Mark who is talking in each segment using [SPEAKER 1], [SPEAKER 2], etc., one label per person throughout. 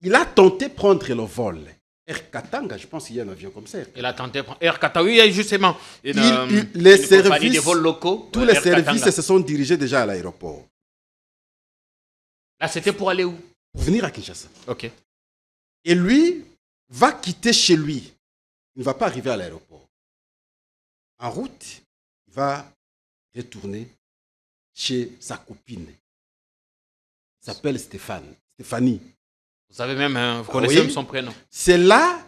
[SPEAKER 1] il a tenté de prendre le vol. Air Katanga, je pense qu'il y a un avion comme ça.
[SPEAKER 2] Il a tenté de prendre Air Katanga, oui, justement.
[SPEAKER 1] Les services,
[SPEAKER 2] des vols locaux,
[SPEAKER 1] tous les services se sont dirigés déjà à l'aéroport.
[SPEAKER 2] Là, c'était pour aller où?
[SPEAKER 1] Pour venir à Kinshasa.
[SPEAKER 2] Ok.
[SPEAKER 1] Et lui va quitter chez lui. Il ne va pas arriver à l'aéroport. En route, il va retourner chez sa copine. Il s'appelle Stéphanie.
[SPEAKER 2] Vous savez même, vous connaissez même son prénom.
[SPEAKER 1] C'est là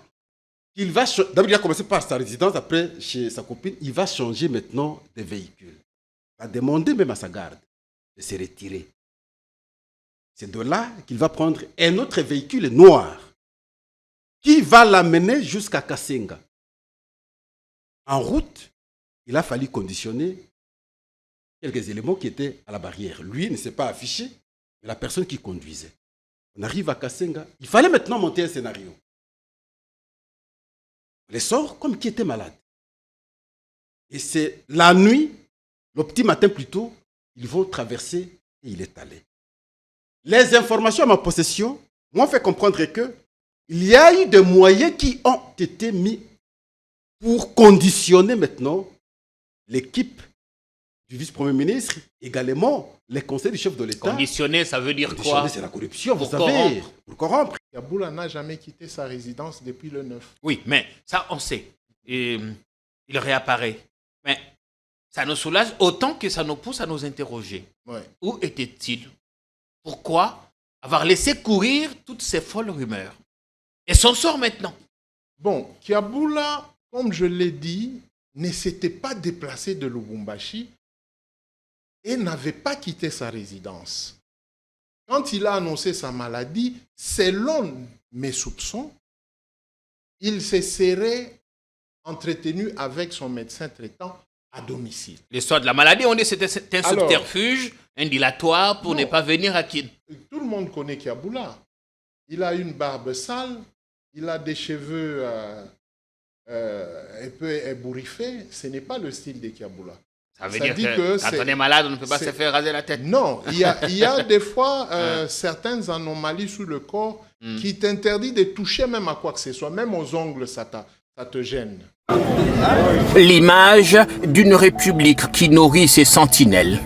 [SPEAKER 1] qu'il va... D'abord, il a commencé par sa résidence, après chez sa copine. Il va changer maintenant de véhicule. Il va demander même à sa garde de se retirer. C'est de là qu'il va prendre un autre véhicule noir qui va l'amener jusqu'à Kasenga. En route, il a fallu conditionner quelques éléments qui étaient à la barrière. Lui ne s'est pas affiché, mais la personne qui conduisait. On arrive à Kasenga. Il fallait maintenant monter un scénario. On les sort comme qui était malade. Et c'est la nuit, le petit matin plus tôt, ils vont traverser et il est allé. Les informations à ma possession m'ont fait comprendre que il y a eu des moyens qui ont été mis pour conditionner maintenant l'équipe du vice-premier ministre, également les conseils du chef de l'État.
[SPEAKER 2] Conditionner, ça veut dire quoi?
[SPEAKER 1] C'est la corruption, vous savez, pour corrompre.
[SPEAKER 3] Kaboula n'a jamais quitté sa résidence depuis le 9.
[SPEAKER 2] Oui, mais ça, on sait. Et, il réapparaît. Mais ça nous soulage autant que ça nous pousse à nous interroger.
[SPEAKER 3] Ouais.
[SPEAKER 2] Où était-il? Pourquoi avoir laissé courir toutes ces folles rumeurs? Et son sort maintenant?
[SPEAKER 3] Bon, Kaboula, comme je l'ai dit, ne s'était pas déplacé de Lubumbashi et n'avait pas quitté sa résidence. Quand il a annoncé sa maladie, selon mes soupçons, il se serait entretenu avec son médecin traitant à domicile.
[SPEAKER 2] L'histoire de la maladie, on dit que c'était un subterfuge, un dilatoire pour ne pas venir à Kin.
[SPEAKER 3] Tout le monde connaît Kaboula. Il a une barbe sale, il a des cheveux un peu ébouriffés. Ce n'est pas le style de Kaboula.
[SPEAKER 2] Ça veut dire que quand on est malade, on ne peut pas se faire raser la tête.
[SPEAKER 3] Non, il y a des fois certaines anomalies sous le corps qui t'interdisent de toucher même à quoi que ce soit. Même aux ongles, ça te gêne.
[SPEAKER 4] L'image d'une république qui nourrit ses sentinelles.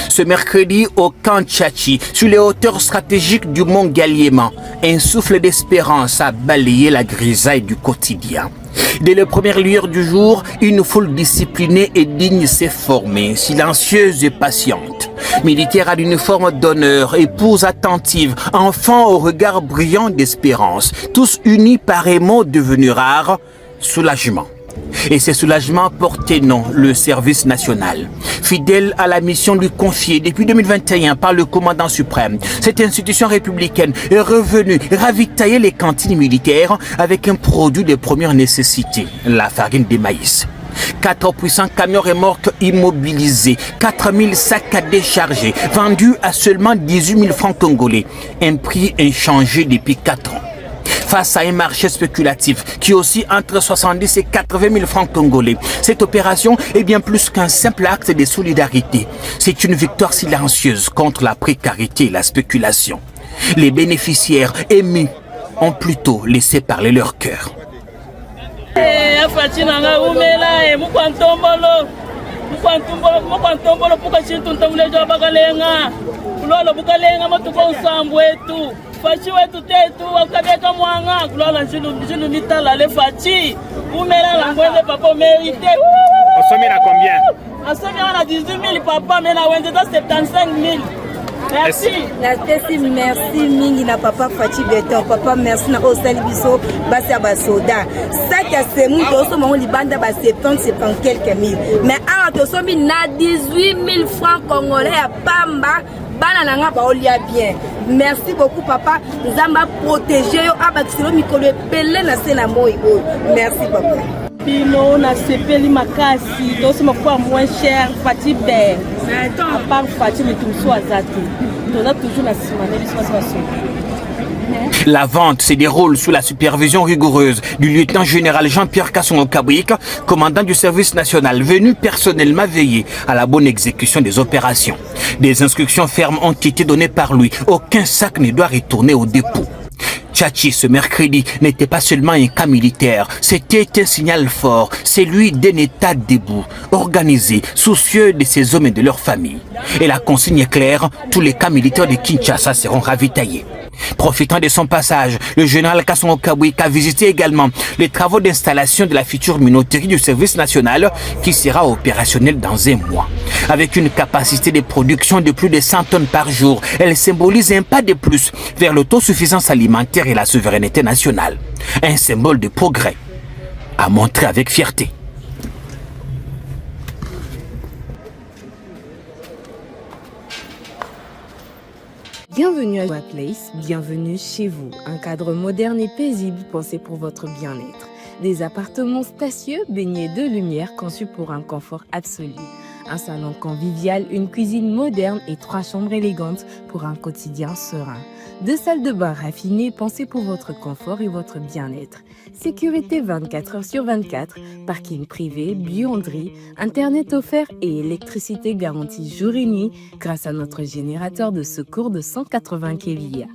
[SPEAKER 4] Ce mercredi au camp Tchachi, sur les hauteurs stratégiques du mont Galliéman, un souffle d'espérance a balayé la grisaille du quotidien. Dès les premières lueurs du jour, une foule disciplinée et digne s'est formée, silencieuse et patiente. Militaires à l'uniforme d'honneur, épouses attentives, enfants au regard brillant d'espérance, tous unis par un mot devenu rare, soulagement. Et ce soulagement portait nom, le service national. Fidèle à la mission lui confiée depuis 2021 par le commandant suprême, cette institution républicaine est revenue ravitailler les cantines militaires avec un produit de première nécessité, la farine de maïs. 4 puissants camions remorques immobilisés, 4000 sacs à décharger, vendus à seulement 18 000 francs congolais, un prix inchangé depuis 4 ans. Face à un marché spéculatif qui oscille entre 70 et 80 000 francs congolais, cette opération est bien plus qu'un simple acte de solidarité. C'est une victoire silencieuse contre la précarité et la spéculation. Les bénéficiaires émus ont plutôt laissé parler leur cœur.
[SPEAKER 5] Fachi wetu tetu wakabeka mwanga kulala njilu nitala le fachi umela la ngwele papa mérité.
[SPEAKER 2] Assomi na combien?
[SPEAKER 5] Assomi na 18 000 papa mais na wende 75 000. Merci.
[SPEAKER 6] Merci mingi na papa Fachi Beton. Papa merci na osali biso basi ya basoda. Saki ya semu toso mongo libanda ba 70 quelques mille. Mais awa toso mi na 18 000 francs congolais ya pamba. Banana ba olia bien. Merci beaucoup papa. Nzamba protéger yo abakiselo mikolo epele na sena moi. Merci papa.
[SPEAKER 5] Bino na sepeli makasi toso makuwa moins cher Fachi Be. À part Fachi le tout azati. On a toujours la simane biso.
[SPEAKER 4] La vente se déroule sous la supervision rigoureuse du lieutenant-général Jean-Pierre Kasson-Okabouik, commandant du service national, venu personnellement veiller à la bonne exécution des opérations. Des instructions fermes ont été données par lui. Aucun sac ne doit retourner au dépôt. Tchatchi, ce mercredi, n'était pas seulement un cas militaire, c'était un signal fort, celui d'un État debout, organisé, soucieux de ses hommes et de leurs familles. Et la consigne est claire, tous les cas militaires de Kinshasa seront ravitaillés. Profitant de son passage, le général Kasongo Kabwik a visité également les travaux d'installation de la future minoterie du service national qui sera opérationnelle dans un mois. Avec une capacité de production de plus de 100 tonnes par jour, elle symbolise un pas de plus vers l'autosuffisance alimentaire et la souveraineté nationale. Un symbole de progrès à montrer avec fierté.
[SPEAKER 7] Bienvenue à Place, bienvenue chez vous. Un cadre moderne et paisible pensé pour votre bien-être. Des appartements spacieux baignés de lumière conçus pour un confort absolu. Un salon convivial, une cuisine moderne et 3 chambres élégantes pour un quotidien serein. 2 salles de bain raffinées pensées pour votre confort et votre bien-être. Sécurité 24 heures sur 24, parking privé, buanderie, internet offert et électricité garantie jour et nuit grâce à notre générateur de secours de 180 kVA.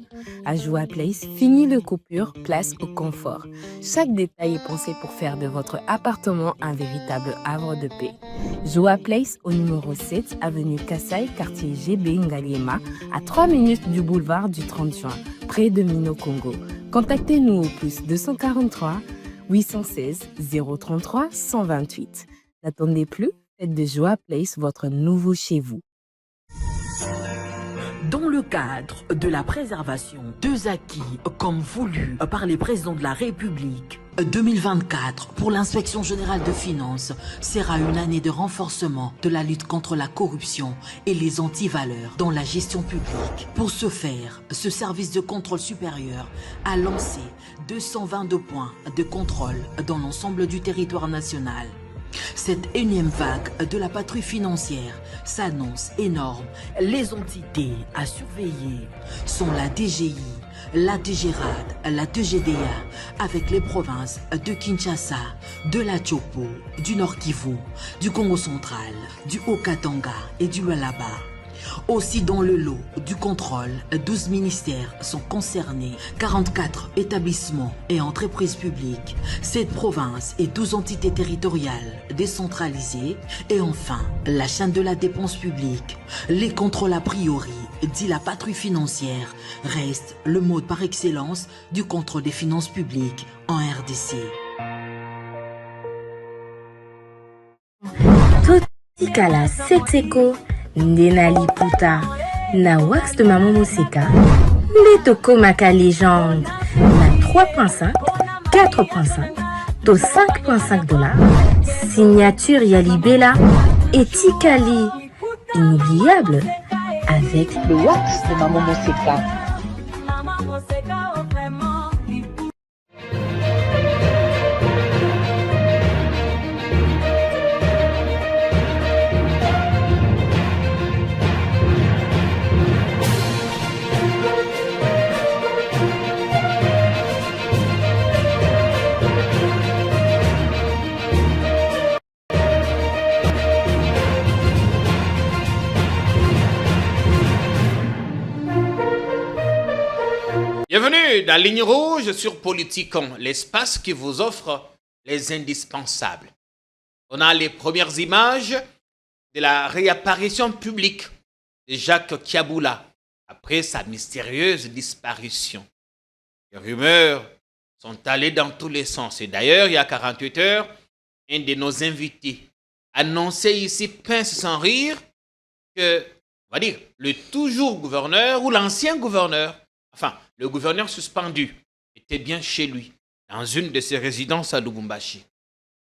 [SPEAKER 7] À Joa Place, fini le coupure, place au confort. Chaque détail est pensé pour faire de votre appartement un véritable havre de paix. Joa Place au numéro 7, avenue Kassai, quartier GB Ngaliema, à 3 minutes du boulevard du 30 juin, près de Mino Congo. Contactez-nous au plus 243 816 033 128. N'attendez plus, faites de Joa Place votre nouveau chez vous.
[SPEAKER 8] Dans le cadre de la préservation des acquis comme voulu par les présidents de la République, 2024 pour l'inspection générale de finances sera une année de renforcement de la lutte contre la corruption et les antivaleurs dans la gestion publique. Pour ce faire, ce service de contrôle supérieur a lancé 222 points de contrôle dans l'ensemble du territoire national. Cette énième vague de la patrouille financière s'annonce énorme. Les entités à surveiller sont la DGI, la DGRAD, la DGDA, avec les provinces de Kinshasa, de la Tchopo, du Nord Kivu, du Congo central, du Haut-Katanga et du Lualaba. Aussi dans le lot du contrôle, 12 ministères sont concernés, 44 établissements et entreprises publiques, 7 provinces et 12 entités territoriales décentralisées et enfin la chaîne de la dépense publique. Les contrôles a priori, dit la patrouille financière, restent le mode par excellence du contrôle des finances publiques en RDC.
[SPEAKER 9] Totikala Setseko Ndenali Puta na wax de Maman Moseka Netoko Maka légende na 3.5 4.5 to 5.5 $, signature Yalibela et Tikali inoubliable avec le wax de Maman Moseka.
[SPEAKER 2] Bienvenue dans Ligne Rouge sur Politicon, l'espace qui vous offre les indispensables. On a les premières images de la réapparition publique de Jacques Kiaboula après sa mystérieuse disparition. Les rumeurs sont allées dans tous les sens. Et d'ailleurs, il y a 48 heures, un de nos invités annonçait ici, pince sans rire, que, on va dire, le toujours gouverneur ou l'ancien gouverneur, enfin, le gouverneur suspendu était bien chez lui, dans une de ses résidences à Lubumbashi.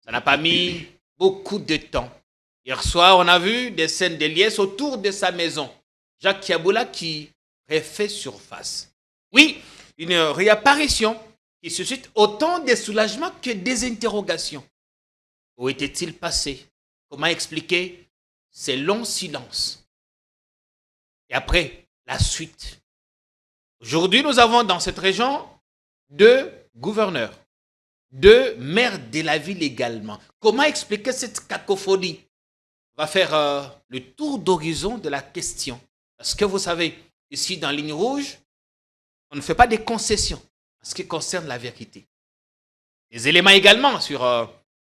[SPEAKER 2] Ça n'a pas mis beaucoup de temps. Hier soir, on a vu des scènes de liesse autour de sa maison. Jacques Kiaboula qui refait surface. Oui, une réapparition qui suscite autant de soulagement que des interrogations. Où était-il passé? Comment expliquer ces longs silences? Et après, la suite. Aujourd'hui, nous avons dans cette région 2 gouverneurs, 2 maires de la ville également. Comment expliquer cette cacophonie? On va faire le tour d'horizon de la question. Parce que vous savez, ici dans Ligne Rouge, on ne fait pas des concessions en ce qui concerne la vérité. Des éléments également sur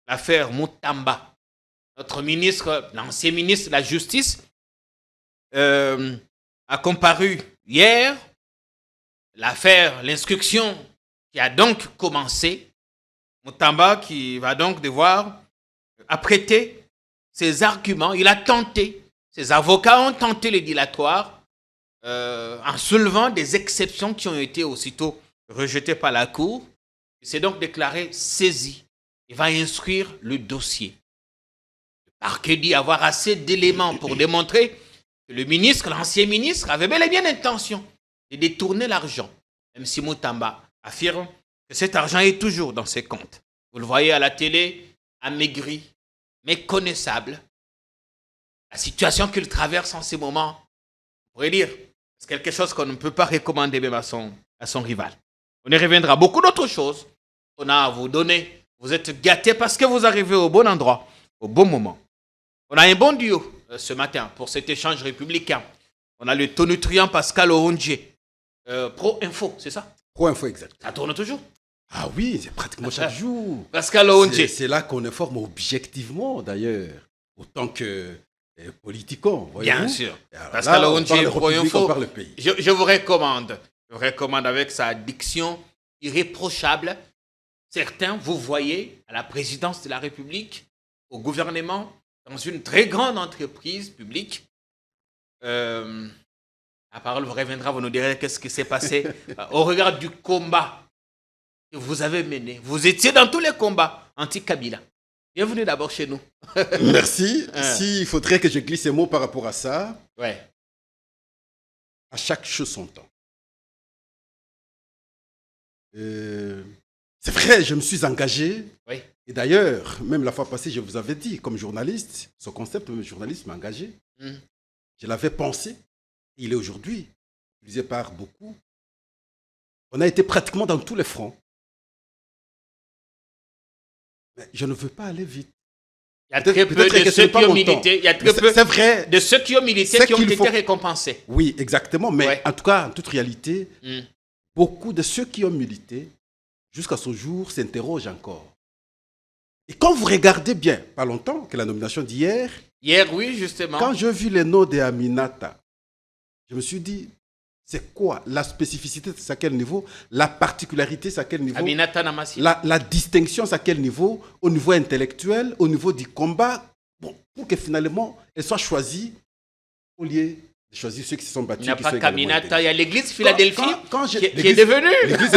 [SPEAKER 2] l'affaire Moutamba. Notre ministre, l'ancien ministre de la Justice, a comparu hier. L'affaire, l'instruction qui a donc commencé. Moutamba qui va donc devoir apprêter ses arguments. Il a tenté, ses avocats ont tenté les dilatoires en soulevant des exceptions qui ont été aussitôt rejetées par la Cour. Il s'est donc déclaré saisi. Il va instruire le dossier. Le parquet dit avoir assez d'éléments pour démontrer que le ministre, l'ancien ministre, avait bel et bien l'intention de détourner l'argent. Même si Moutamba affirme que cet argent est toujours dans ses comptes. Vous le voyez à la télé, amaigri, méconnaissable. La situation qu'il traverse en ces moments, on pourrait dire, c'est quelque chose qu'on ne peut pas recommander même à son rival. On y reviendra. Beaucoup d'autres choses qu'on a à vous donner. Vous êtes gâtés parce que vous arrivez au bon endroit, au bon moment. On a un bon duo ce matin pour cet échange républicain. On a le tonitruant Pascal Orondje. Pro Info, c'est ça?
[SPEAKER 1] Pro Info, exact.
[SPEAKER 2] Ça tourne toujours?
[SPEAKER 1] Ah oui, c'est pratiquement chaque jour.
[SPEAKER 2] Pascal Orondje.
[SPEAKER 1] C'est là qu'on informe objectivement, d'ailleurs, autant que politiquement.
[SPEAKER 2] Bien sûr. Pascal Orondje, Pro Info. Je vous recommande. Je vous recommande avec sa diction irréprochable. Certains, vous voyez, à la présidence de la République, au gouvernement, dans une très grande entreprise publique. La parole vous reviendra, vous nous direz qu'est-ce qui s'est passé au regard du combat que vous avez mené. Vous étiez dans tous les combats anti-Kabila. Bienvenue d'abord chez nous.
[SPEAKER 1] Merci. S'il faudrait que je glisse un mot par rapport à ça,
[SPEAKER 2] ouais.
[SPEAKER 1] À chaque chose son temps. C'est vrai, je me suis engagé.
[SPEAKER 2] Oui.
[SPEAKER 1] Et d'ailleurs, même la fois passée, je vous avais dit, comme journaliste, ce concept de journaliste m'a engagé. Je l'avais pensé. Il est aujourd'hui utilisé par beaucoup. On a été pratiquement dans tous les fronts. Mais je ne veux pas aller vite.
[SPEAKER 2] Il y a très peu de ceux qui ont milité. Il y a très peu de ceux qui ont milité qui ont été récompensés.
[SPEAKER 1] Oui, exactement. Mais en tout cas, en toute réalité, beaucoup de ceux qui ont milité, jusqu'à ce jour, s'interrogent encore. Et quand vous regardez bien, pas longtemps, que la nomination d'hier.
[SPEAKER 2] Hier, oui, justement.
[SPEAKER 1] Quand j'ai vu les noms de Aminata, je me suis dit, c'est quoi la spécificité, c'est à quel niveau? La particularité, c'est à quel niveau?
[SPEAKER 2] Aminata Namassi.
[SPEAKER 1] La distinction, c'est à quel niveau? Au niveau intellectuel, au niveau du combat, bon, pour que finalement, elle soit choisie au lieu de choisir ceux qui se sont battus.
[SPEAKER 2] Il n'y a pas qu'Aminata, il y a l'église Philadelphie qui est devenue.
[SPEAKER 1] L'église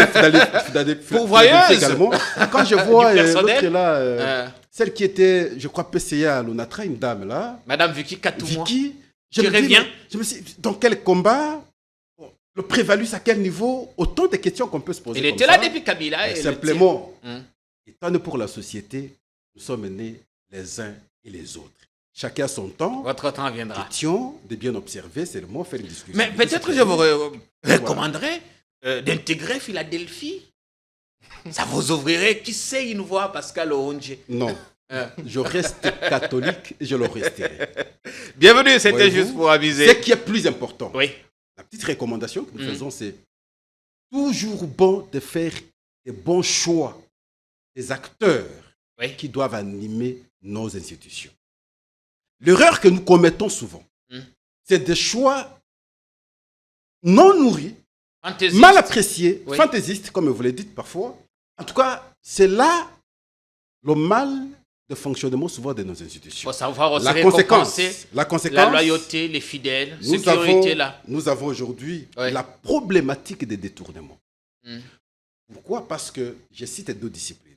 [SPEAKER 1] Philadelphie également. Quand je vois l'autre là, celle qui était, je crois, PCA à l'ONATRA, une dame là.
[SPEAKER 2] Madame Vicky Katouma.
[SPEAKER 1] Vicky, je me suis dit, dans quel combat? Le prévalu, à quel niveau? Autant de questions qu'on peut se poser.
[SPEAKER 2] Il était là depuis Kabila.
[SPEAKER 1] Simplement, étant pour la société, nous sommes nés les uns et les autres. Chacun a son temps.
[SPEAKER 2] Votre temps viendra.
[SPEAKER 1] Question de bien observer, c'est le mot, faire une discussion.
[SPEAKER 2] Mais peut-être je vous recommanderais d'intégrer Philadelphie. Ça vous ouvrirait, qui sait, une voix, Pascal Orondje.
[SPEAKER 1] Non. Je reste catholique et je le resterai.
[SPEAKER 2] Bienvenue, c'était juste pour aviser.
[SPEAKER 1] Ce qui est plus important.
[SPEAKER 2] Oui.
[SPEAKER 1] La petite recommandation que nous faisons, c'est toujours bon de faire des bons choix des acteurs qui doivent animer nos institutions. L'erreur que nous commettons souvent, c'est des choix non nourris, mal appréciés, fantaisistes, comme vous le dites parfois. En tout cas, c'est là le mal de fonctionnement souvent de nos institutions.
[SPEAKER 2] Il faut savoir aussi
[SPEAKER 1] la conséquence,
[SPEAKER 2] la loyauté, les fidèles, ceux qui ont été là.
[SPEAKER 1] Nous avons aujourd'hui la problématique des détournements. Pourquoi? Parce que je cite deux disciplines.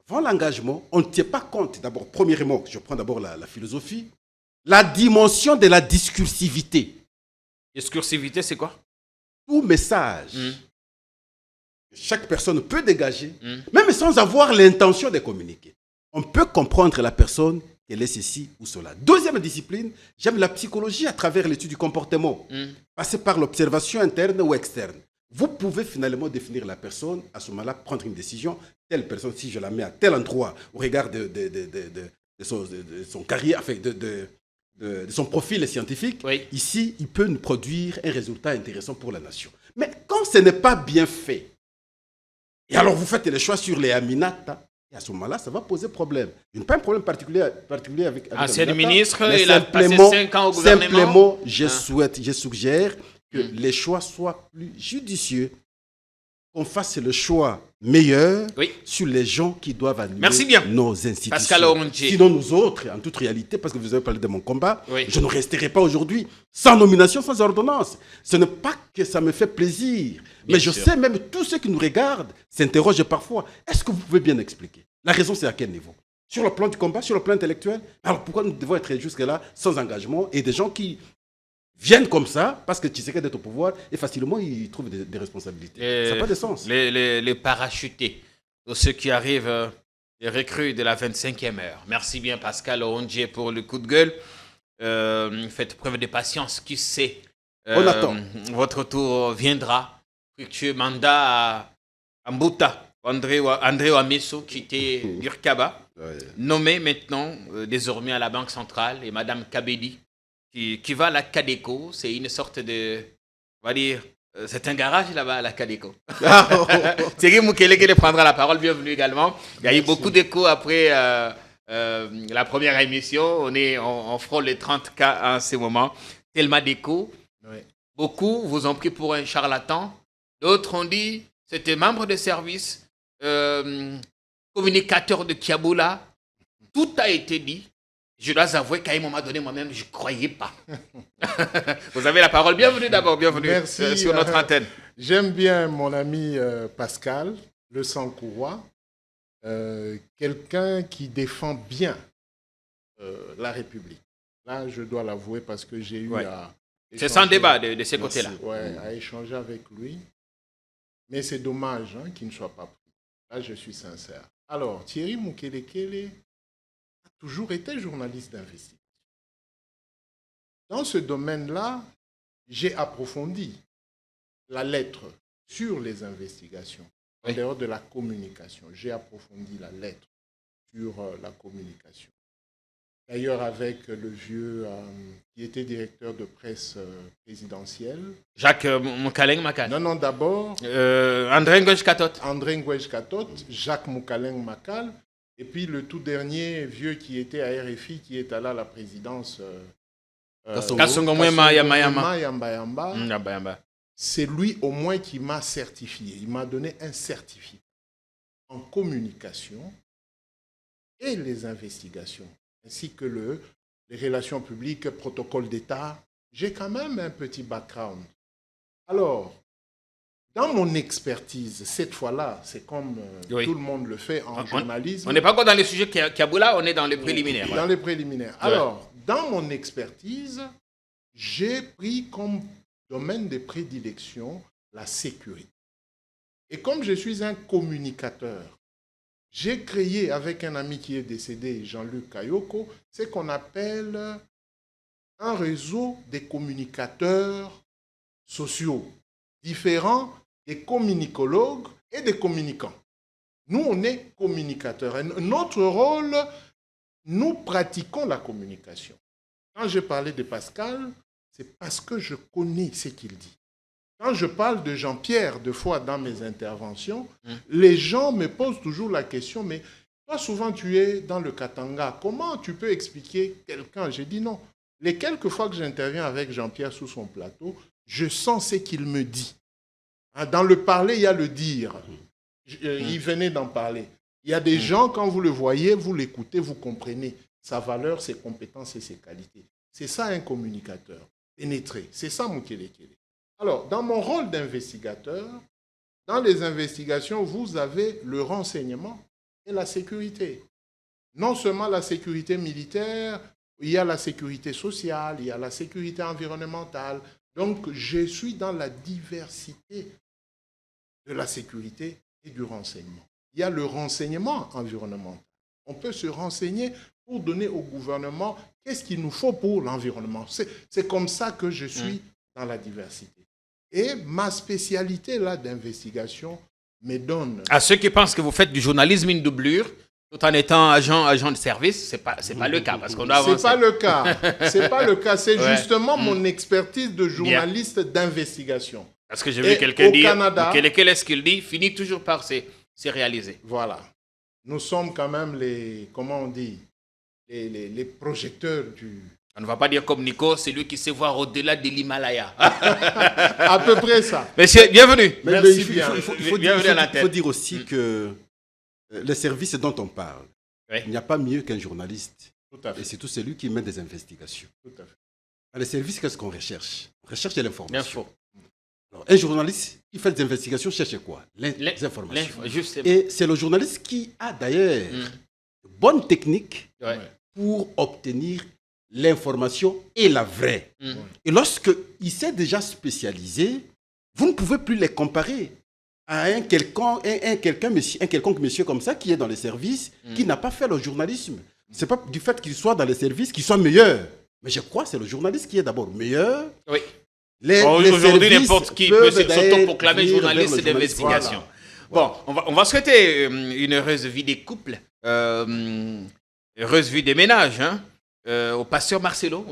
[SPEAKER 1] Avant l'engagement, on ne tient pas compte, d'abord, premièrement, je prends d'abord la philosophie, la dimension de la discursivité.
[SPEAKER 2] Discursivité, c'est quoi?
[SPEAKER 1] Tout message que chaque personne peut dégager, même sans avoir l'intention de communiquer. On peut comprendre la personne qu'elle est ceci ou cela. Deuxième discipline, j'aime la psychologie à travers l'étude du comportement. Passer par l'observation interne ou externe. Vous pouvez finalement définir la personne, à ce moment-là, prendre une décision. Telle personne, si je la mets à tel endroit, au regard de son carrière, enfin, de son profil scientifique, ici, il peut nous produire un résultat intéressant pour la nation. Mais quand ce n'est pas bien fait, et alors vous faites les choix sur les Aminata, et à ce moment-là, ça va poser problème. Il n'y a pas un problème particulier avec
[SPEAKER 2] Ancien
[SPEAKER 1] Aminata,
[SPEAKER 2] ministre,
[SPEAKER 1] mais
[SPEAKER 2] il a passé 5 ans au gouvernement.
[SPEAKER 1] Simplement, je suggère que les choix soient plus judicieux, qu'on fasse le choix meilleur sur les gens qui doivent animer nos institutions.
[SPEAKER 2] Pascal Orontier.
[SPEAKER 1] Sinon, nous autres, en toute réalité, parce que vous avez parlé de mon combat, je ne resterai pas aujourd'hui sans nomination, sans ordonnance. Ce n'est pas que ça me fait plaisir, mais je sais même tous ceux qui nous regardent s'interrogent parfois. Est-ce que vous pouvez bien expliquer? La raison, c'est à quel niveau? Sur le plan du combat, sur le plan intellectuel? Alors pourquoi nous devons être jusque-là sans engagement et des gens qui viennent comme ça, parce que Tshisekedi est au pouvoir, et facilement, ils trouvent des responsabilités. Ça n'a pas de sens.
[SPEAKER 2] Les parachutés, ceux qui arrivent, les recrues de la 25e heure. Merci bien, Pascal Orontier, pour le coup de gueule. Faites preuve de patience. Qui sait,
[SPEAKER 1] on attend.
[SPEAKER 2] Votre tour viendra. Fructueux mandat à Mbuta, André Wameso, qui était d'Urkaba, nommé maintenant, désormais à la Banque centrale, et Madame Kabedi, qui va à la Cadeco. C'est une sorte de, on va dire, c'est un garage là-bas à la Cadeco. Thierry Mukele qui prendra la parole, bienvenue également. Il y a eu beaucoup d'échos après la première émission. On frôle les 30 cas en ce moment. Tellement d'échos. Beaucoup vous ont pris pour un charlatan. D'autres ont dit c'était membre de service, communicateur de Kiaboula. Tout a été dit. Je dois avouer qu'à un moment donné, moi-même, je ne croyais pas. Vous avez la parole. Bienvenue d'abord, bienvenue.
[SPEAKER 3] Merci,
[SPEAKER 2] sur notre antenne.
[SPEAKER 3] J'aime bien mon ami Pascal, le Sankourois, quelqu'un qui défend bien la République. Là, je dois l'avouer parce que j'ai eu à...
[SPEAKER 2] C'est sans débat de ces côtés-là.
[SPEAKER 3] À échanger avec lui. Mais c'est dommage qu'il ne soit pas pris. Là, je suis sincère. Alors, Thierry Mukelekele toujours été journaliste d'investigation. Dans ce domaine-là, j'ai approfondi la lettre sur les investigations, en dehors de la communication. J'ai approfondi la lettre sur la communication. D'ailleurs, avec le vieux qui était directeur de presse présidentielle.
[SPEAKER 2] Jacques Moukaleng Makal.
[SPEAKER 3] Non, d'abord.
[SPEAKER 2] André Ngouej Katot.
[SPEAKER 3] André Ngouej Katot, Jacques Moukaleng Makal. Et puis le tout dernier vieux qui était à RFI, qui est allé à la présidence,
[SPEAKER 2] Kasongo
[SPEAKER 3] Yamba, c'est lui au moins qui m'a certifié. Il m'a donné un certificat en communication et les investigations, ainsi que les relations publiques, protocole d'État. J'ai quand même un petit background. Alors, dans mon expertise, cette fois-là, c'est comme tout le monde le fait en journalisme.
[SPEAKER 2] On n'est pas encore dans les sujets Kiaboula, on est dans les préliminaires.
[SPEAKER 3] Dans les préliminaires. Alors, dans mon expertise, j'ai pris comme domaine de prédilection la sécurité. Et comme je suis un communicateur, j'ai créé avec un ami qui est décédé, Jean-Luc Kayoko, ce qu'on appelle un réseau des communicateurs sociaux différents des communicologues et des communicants. Nous, on est communicateurs. Et notre rôle, nous pratiquons la communication. Quand je parlais de Pascal, c'est parce que je connais ce qu'il dit. Quand je parle de Jean-Pierre, deux fois dans mes interventions, les gens me posent toujours la question, mais toi, souvent, tu es dans le Katanga. Comment tu peux expliquer quelqu'un? J'ai dit non. Les quelques fois que j'interviens avec Jean-Pierre sous son plateau, je sens ce qu'il me dit. Dans le parler, il y a le dire. Il venait d'en parler. Il y a des gens, quand vous le voyez, vous l'écoutez, vous comprenez sa valeur, ses compétences et ses qualités. C'est ça un communicateur, pénétré. C'est ça Mukelekele. Alors, dans mon rôle d'investigateur, dans les investigations, vous avez le renseignement et la sécurité. Non seulement la sécurité militaire, il y a la sécurité sociale, il y a la sécurité environnementale. Donc, je suis dans la diversité de la sécurité et du renseignement. Il y a le renseignement environnemental. On peut se renseigner pour donner au gouvernement qu'est-ce qu'il nous faut pour l'environnement. C'est comme ça que je suis dans la diversité. Et ma spécialité là d'investigation me donne...
[SPEAKER 2] À ceux qui pensent que vous faites du journalisme une doublure, tout en étant agent de service, c'est pas le cas, parce qu'on doit avancer.
[SPEAKER 3] C'est pas le cas. C'est pas le cas. C'est justement mon expertise de journaliste d'investigation.
[SPEAKER 2] Parce que j'ai vu quelqu'un dire,
[SPEAKER 3] Canada,
[SPEAKER 2] quel est-ce qu'il dit, finit toujours par se réaliser.
[SPEAKER 3] Voilà. Nous sommes quand même les projecteurs du...
[SPEAKER 2] On ne va pas dire comme Nico, c'est lui qui sait voir au-delà de l'Himalaya.
[SPEAKER 3] À peu près ça.
[SPEAKER 2] Monsieur, bienvenue.
[SPEAKER 3] Merci bien.
[SPEAKER 1] Il faut dire aussi que les services dont on parle, il n'y a pas mieux qu'un journaliste.
[SPEAKER 3] Tout à fait.
[SPEAKER 1] Et c'est tout celui qui mène des investigations.
[SPEAKER 3] Tout à fait.
[SPEAKER 1] Dans les services, qu'est-ce qu'on recherche? On recherche de l'information.
[SPEAKER 2] L'info.
[SPEAKER 1] Alors, un journaliste qui fait des investigations cherche quoi? Les informations. Et c'est le journaliste qui a d'ailleurs de bonnes techniques pour obtenir l'information et la vraie. Et lorsqu'il s'est déjà spécialisé, vous ne pouvez plus les comparer à un quelconque monsieur comme ça qui est dans les services, qui n'a pas fait le journalisme. Ce n'est pas du fait qu'il soit dans les services qu'il soit meilleur. Mais je crois que c'est le journaliste qui est d'abord meilleur.
[SPEAKER 2] Oui. Aujourd'hui, n'importe qui peut s'autoproclamer journaliste d'investigation. Voilà. Bon, on va souhaiter une heureuse vie des couples, heureuse vie des ménages, hein, au pasteur Marcelo.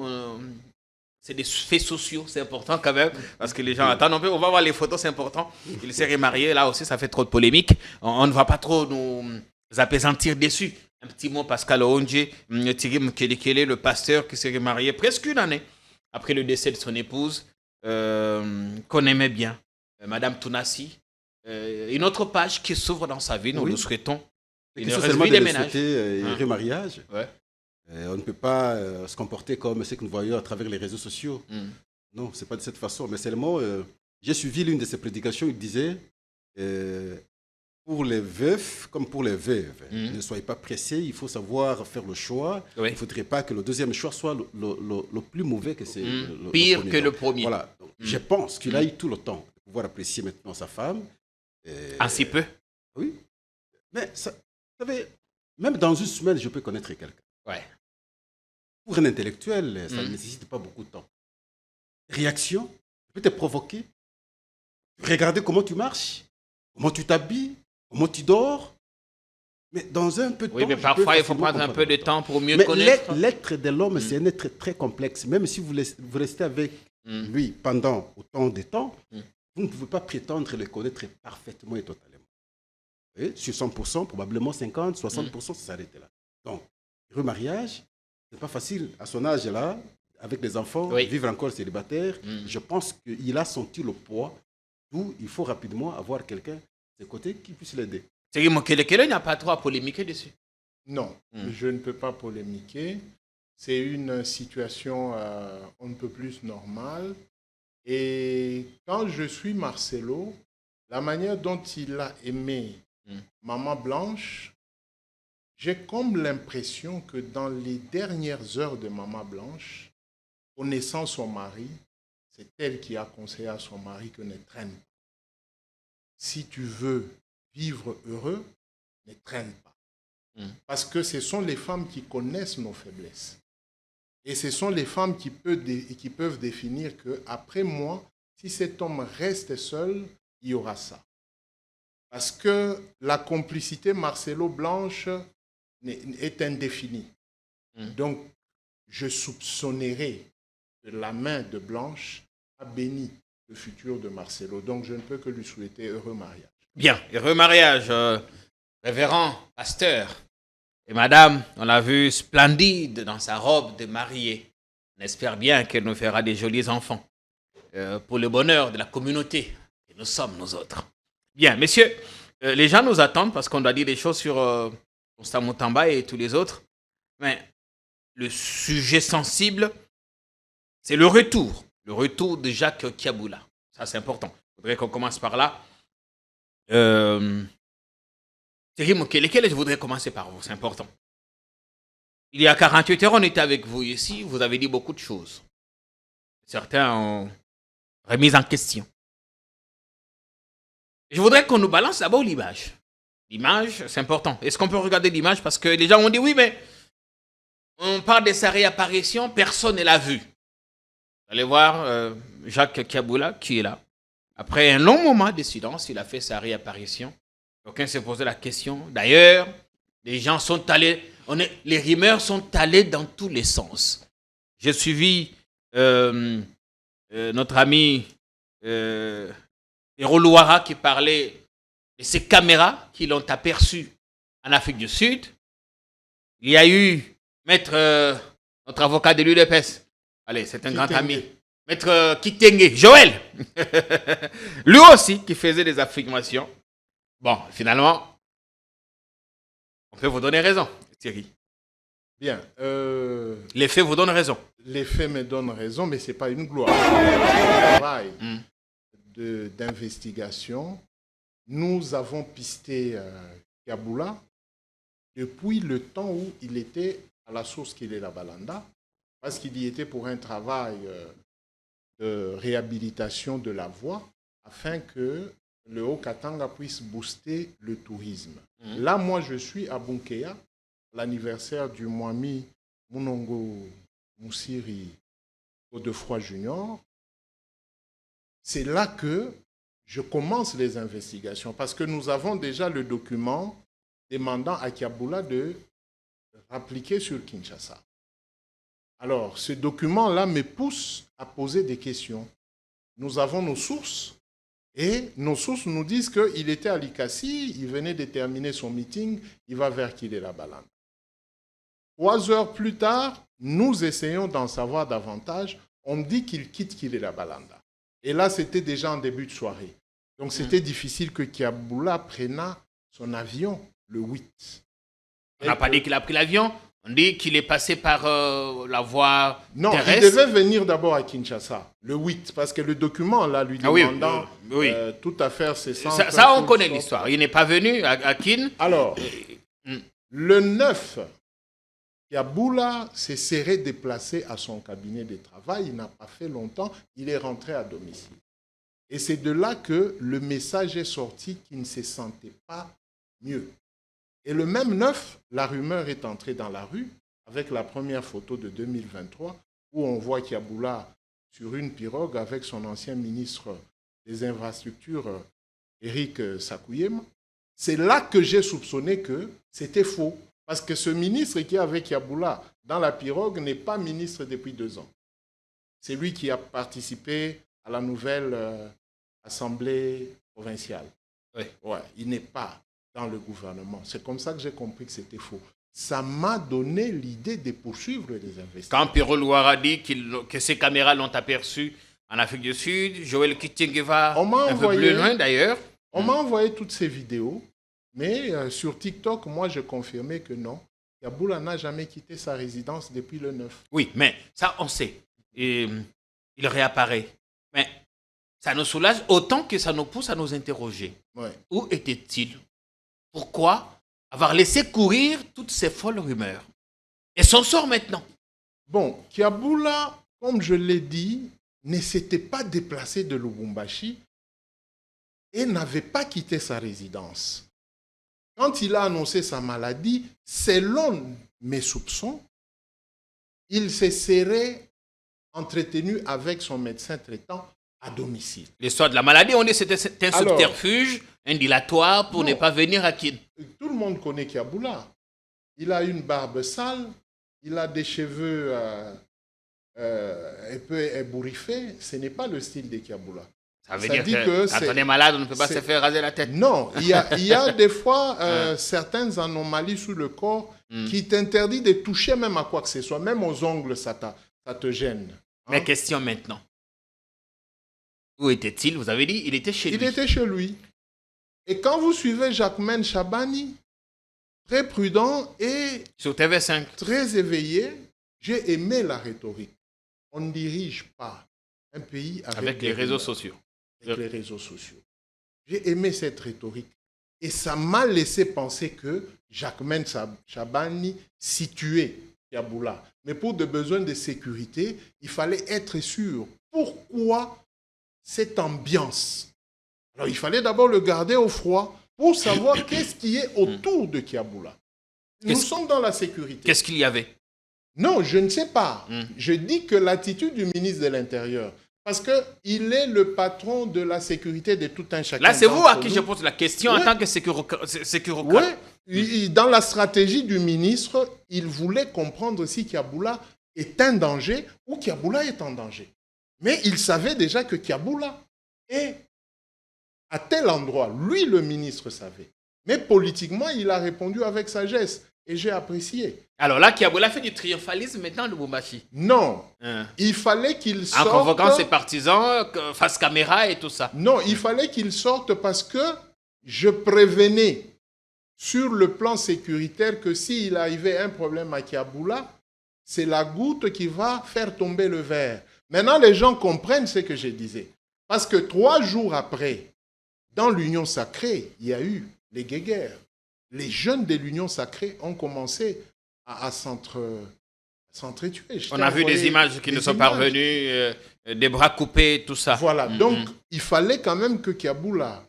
[SPEAKER 2] C'est des faits sociaux, c'est important quand même, parce que les gens attendent. On va voir les photos, c'est important. Il s'est remarié, là aussi, ça fait trop de polémiques. On ne va pas trop nous apaisantir dessus. Un petit mot, Pascal Onje, Thierry Mkelekele, le pasteur qui s'est remarié presque une année après le décès de son épouse, qu'on aimait bien, Madame Tounassi. Une autre page qui s'ouvre dans sa vie, nous le souhaitons. Une heureuse vie des ménages.
[SPEAKER 1] Un remariage.
[SPEAKER 2] Ouais.
[SPEAKER 1] On ne peut pas se comporter comme ce que nous voyons à travers les réseaux sociaux. Non, ce n'est pas de cette façon. Mais seulement, j'ai suivi l'une de ses prédications, il disait, pour les veufs comme pour les veuves, ne soyez pas pressés, il faut savoir faire le choix. Il ne faudrait pas que le deuxième choix soit le plus mauvais que c'est
[SPEAKER 2] pire que le premier.
[SPEAKER 1] Voilà. Donc, je pense qu'il a eu tout le temps de pouvoir apprécier maintenant sa femme.
[SPEAKER 2] Ainsi peu.
[SPEAKER 1] Oui. Mais, vous savez, même dans une semaine, je peux connaître quelqu'un.
[SPEAKER 2] Ouais.
[SPEAKER 1] Pour un intellectuel, ça ne nécessite pas beaucoup de temps. Réaction, peut te provoquer. Regarder comment tu marches, comment tu t'habilles, comment tu dors. Mais dans un peu de temps...
[SPEAKER 2] Oui, mais parfois, il faut prendre un peu de temps pour mieux connaître.
[SPEAKER 1] L'être de l'homme, c'est un être très complexe. Même si vous restez avec lui pendant autant de temps, vous ne pouvez pas prétendre le connaître parfaitement et totalement. Et sur 100%, probablement 50, 60%, ça s'arrête là. Donc, remariage, ce n'est pas facile à son âge-là, avec les enfants, vivre encore célibataire. Je pense qu'il a senti le poids, d'où il faut rapidement avoir quelqu'un de ses côtés qui puisse l'aider.
[SPEAKER 2] C'est qu'il n'y a pas trop à polémiquer dessus.
[SPEAKER 3] Non, je ne peux pas polémiquer. C'est une situation on ne peut plus normale. Et quand je suis Marcelo, la manière dont il a aimé Maman Blanche, j'ai comme l'impression que dans les dernières heures de Maman Blanche, connaissant son mari, c'est elle qui a conseillé à son mari que ne traîne pas. Si tu veux vivre heureux, ne traîne pas. Parce que ce sont les femmes qui connaissent nos faiblesses. Et ce sont les femmes qui peuvent définir qu'après moi, si cet homme reste seul, il y aura ça. Parce que la complicité Marcelo-Blanche est indéfinie. Donc, je soupçonnerai que la main de Blanche a béni le futur de Marcelo. Donc, je ne peux que lui souhaiter heureux mariage.
[SPEAKER 2] Bien, heureux mariage, révérend pasteur. Et madame, on l'a vue splendide dans sa robe de mariée. On espère bien qu'elle nous fera des jolis enfants pour le bonheur de la communauté. Et nous sommes nous autres. Bien, messieurs, les gens nous attendent parce qu'on doit dire des choses sur Constant Mutamba et tous les autres. Mais le sujet sensible, c'est le retour. Le retour de Jacques Kiaboula. Ça, c'est important. Il faudrait qu'on commence par là. Thierry Mkelekele, je voudrais commencer par vous, c'est important. Il y a 48 heures, on était avec vous ici, vous avez dit beaucoup de choses. Certains ont remis en question. Je voudrais qu'on nous balance d'abord l'image. L'image, c'est important. Est-ce qu'on peut regarder l'image? Parce que les gens ont dit, oui, mais on parle de sa réapparition, personne ne l'a vu. Vous allez voir Jacques Kiaboula qui est là. Après un long moment de silence, il a fait sa réapparition. Aucun s'est posé la question. D'ailleurs, les gens sont allés, les rumeurs sont allées dans tous les sens. J'ai suivi notre ami Louara qui parlait de ces caméras qui l'ont aperçu en Afrique du Sud. Il y a eu notre avocat de l'UDPS. Allez, c'est un grand ami. Maître Kitenge, Joël. Lui aussi qui faisait des affirmations. Bon, finalement, on peut vous donner raison, Thierry.
[SPEAKER 3] Bien.
[SPEAKER 2] Les faits vous donnent raison.
[SPEAKER 3] Les faits me donnent raison, mais ce n'est pas une gloire. Le travail d'investigation, nous avons pisté Kiaboula depuis le temps où il était à la source qu'il est la Balanda, parce qu'il y était pour un travail de réhabilitation de la voie, afin que le Haut-Katanga puisse booster le tourisme. Là, moi, je suis à Bunkeya, l'anniversaire du Mwami Munongo Moussiri Godefroy Junior. C'est là que je commence les investigations, parce que nous avons déjà le document demandant à Kiaboula de rappliquer sur Kinshasa. Alors, ce document-là me pousse à poser des questions. Nous avons nos sources, et nos sources nous disent qu'il était à Likassi, il venait de terminer son meeting, il va vers Kilé-la-Balanda. 3 heures plus tard, nous essayons d'en savoir davantage. On me dit qu'il quitte Kilé-la-Balanda. Et là, c'était déjà en début de soirée. Donc, c'était difficile que Kiaboula prenne son avion le 8.
[SPEAKER 2] On n'a pas dit qu'il a pris l'avion. On dit qu'il est passé par la voie terrestre.
[SPEAKER 3] Il devait venir d'abord à Kinshasa, le 8, parce que le document, là, lui demandant toute affaire cessante.
[SPEAKER 2] Ça, on connaît l'histoire. Il n'est pas venu à Kin.
[SPEAKER 3] Alors, le 9, Kiaboula s'est serré déplacé à son cabinet de travail. Il n'a pas fait longtemps. Il est rentré à domicile. Et c'est de là que le message est sorti qu'il ne se sentait pas mieux. Et le même 9, la rumeur est entrée dans la rue avec la première photo de 2023 où on voit Kiaboula sur une pirogue avec son ancien ministre des Infrastructures, Éric Sakouyem. C'est là que j'ai soupçonné que c'était faux. Parce que ce ministre qui est avec Kiaboula dans la pirogue n'est pas ministre depuis 2 ans. C'est lui qui a participé à la nouvelle assemblée provinciale.
[SPEAKER 2] Oui.
[SPEAKER 3] Ouais, il n'est pas dans le gouvernement. C'est comme ça que j'ai compris que c'était faux. Ça m'a donné l'idée de poursuivre les investigations.
[SPEAKER 2] Quand Pierrot Louara dit que ces caméras l'ont aperçu en Afrique du Sud, Joël Kitenge va un peu plus loin d'ailleurs.
[SPEAKER 3] On m'a envoyé toutes ces vidéos, mais sur TikTok, moi, je confirmais que non. Kiaboula n'a jamais quitté sa résidence depuis le 9.
[SPEAKER 2] Oui, mais ça, on sait. Et, il réapparaît. Mais ça nous soulage autant que ça nous pousse à nous interroger.
[SPEAKER 3] Ouais.
[SPEAKER 2] Où était-il? Pourquoi avoir laissé courir toutes ces folles rumeurs? Et son sort maintenant?
[SPEAKER 3] Bon, Kiaboula, comme je l'ai dit, ne s'était pas déplacé de Lubumbashi et n'avait pas quitté sa résidence. Quand il a annoncé sa maladie, selon mes soupçons, il se serait entretenu avec son médecin traitant à domicile.
[SPEAKER 2] L'histoire de la maladie, on dit que c'était un subterfuge, un dilatoire pour ne pas venir à Kin.
[SPEAKER 3] Tout le monde connaît Kiaboula. Il a une barbe sale, il a des cheveux un peu ébouriffés. Ce n'est pas le style de Kiaboula.
[SPEAKER 2] Ça veut dire que quand on est malade, on ne peut pas se faire raser la tête.
[SPEAKER 3] Non, il y a des fois certaines anomalies sous le corps qui t'interdisent de toucher même à quoi que ce soit. Même aux ongles, ça te gêne.
[SPEAKER 2] Mais question maintenant. Où était-il? Vous avez dit, il était chez lui.
[SPEAKER 3] Il était chez lui. Et quand vous suivez Jacquemaine Chabani, très prudent et
[SPEAKER 2] sur TV5,
[SPEAKER 3] très éveillé, j'ai aimé la rhétorique. On ne dirige pas un pays avec
[SPEAKER 2] les réseaux sociaux.
[SPEAKER 3] Avec les réseaux sociaux. J'ai aimé cette rhétorique. Et ça m'a laissé penser que Jacquemaine Chabani situait Kiaboula. Mais pour des besoins de sécurité, il fallait être sûr. Pourquoi cette ambiance? Alors, il fallait d'abord le garder au froid pour savoir qu'est-ce qui est autour de Kiaboula. Nous sommes dans la sécurité.
[SPEAKER 2] Qu'est-ce qu'il y avait?
[SPEAKER 3] Non, je ne sais pas. Je dis que l'attitude du ministre de l'Intérieur, parce qu'il est le patron de la sécurité de tout un chacun.
[SPEAKER 2] Là, c'est vous à qui je pose la question en tant que sécurocrate.
[SPEAKER 3] Oui, dans la stratégie du ministre, il voulait comprendre si Kiaboula est un danger ou Kiaboula est en danger. Mais il savait déjà que Kiaboula est à tel endroit. Lui, le ministre, savait. Mais politiquement, il a répondu avec sagesse. Et j'ai apprécié.
[SPEAKER 2] Alors là, Kiaboula fait du triomphalisme maintenant, Lubumbashi.
[SPEAKER 3] Non. Il fallait qu'il sorte...
[SPEAKER 2] En convoquant ses partisans, face caméra et tout ça.
[SPEAKER 3] Non, il fallait qu'il sorte parce que je prévenais sur le plan sécuritaire que s'il arrivait un problème à Kiaboula, c'est la goutte qui va faire tomber le verre. Maintenant, les gens comprennent ce que je disais. Parce que 3 jours après, dans l'Union sacrée, il y a eu les guéguerres. Les jeunes de l'Union sacrée ont commencé à s'entretuer.
[SPEAKER 2] On a vu des images qui nous sont parvenues, des bras coupés, tout ça.
[SPEAKER 3] Voilà, donc il fallait quand même que Kiaboula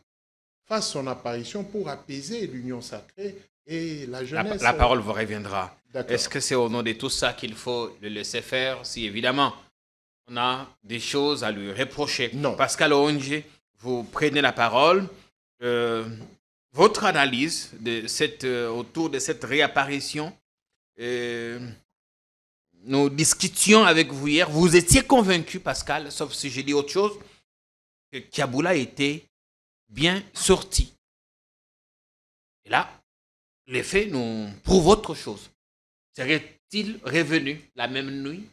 [SPEAKER 3] fasse son apparition pour apaiser l'Union sacrée et la jeunesse.
[SPEAKER 2] La parole vous reviendra.
[SPEAKER 3] D'accord.
[SPEAKER 2] Est-ce que c'est au nom de tout ça qu'il faut le laisser faire? Si évidemment, on a des choses à lui reprocher.
[SPEAKER 3] Non.
[SPEAKER 2] Pascal Onge, vous prenez la parole. Votre analyse autour de cette réapparition, nous discutions avec vous hier. Vous étiez convaincu, Pascal, sauf si j'ai dit autre chose, que Kiaboula était bien sorti. Et là, les faits nous prouvent autre chose. Serait-il revenu la même nuit?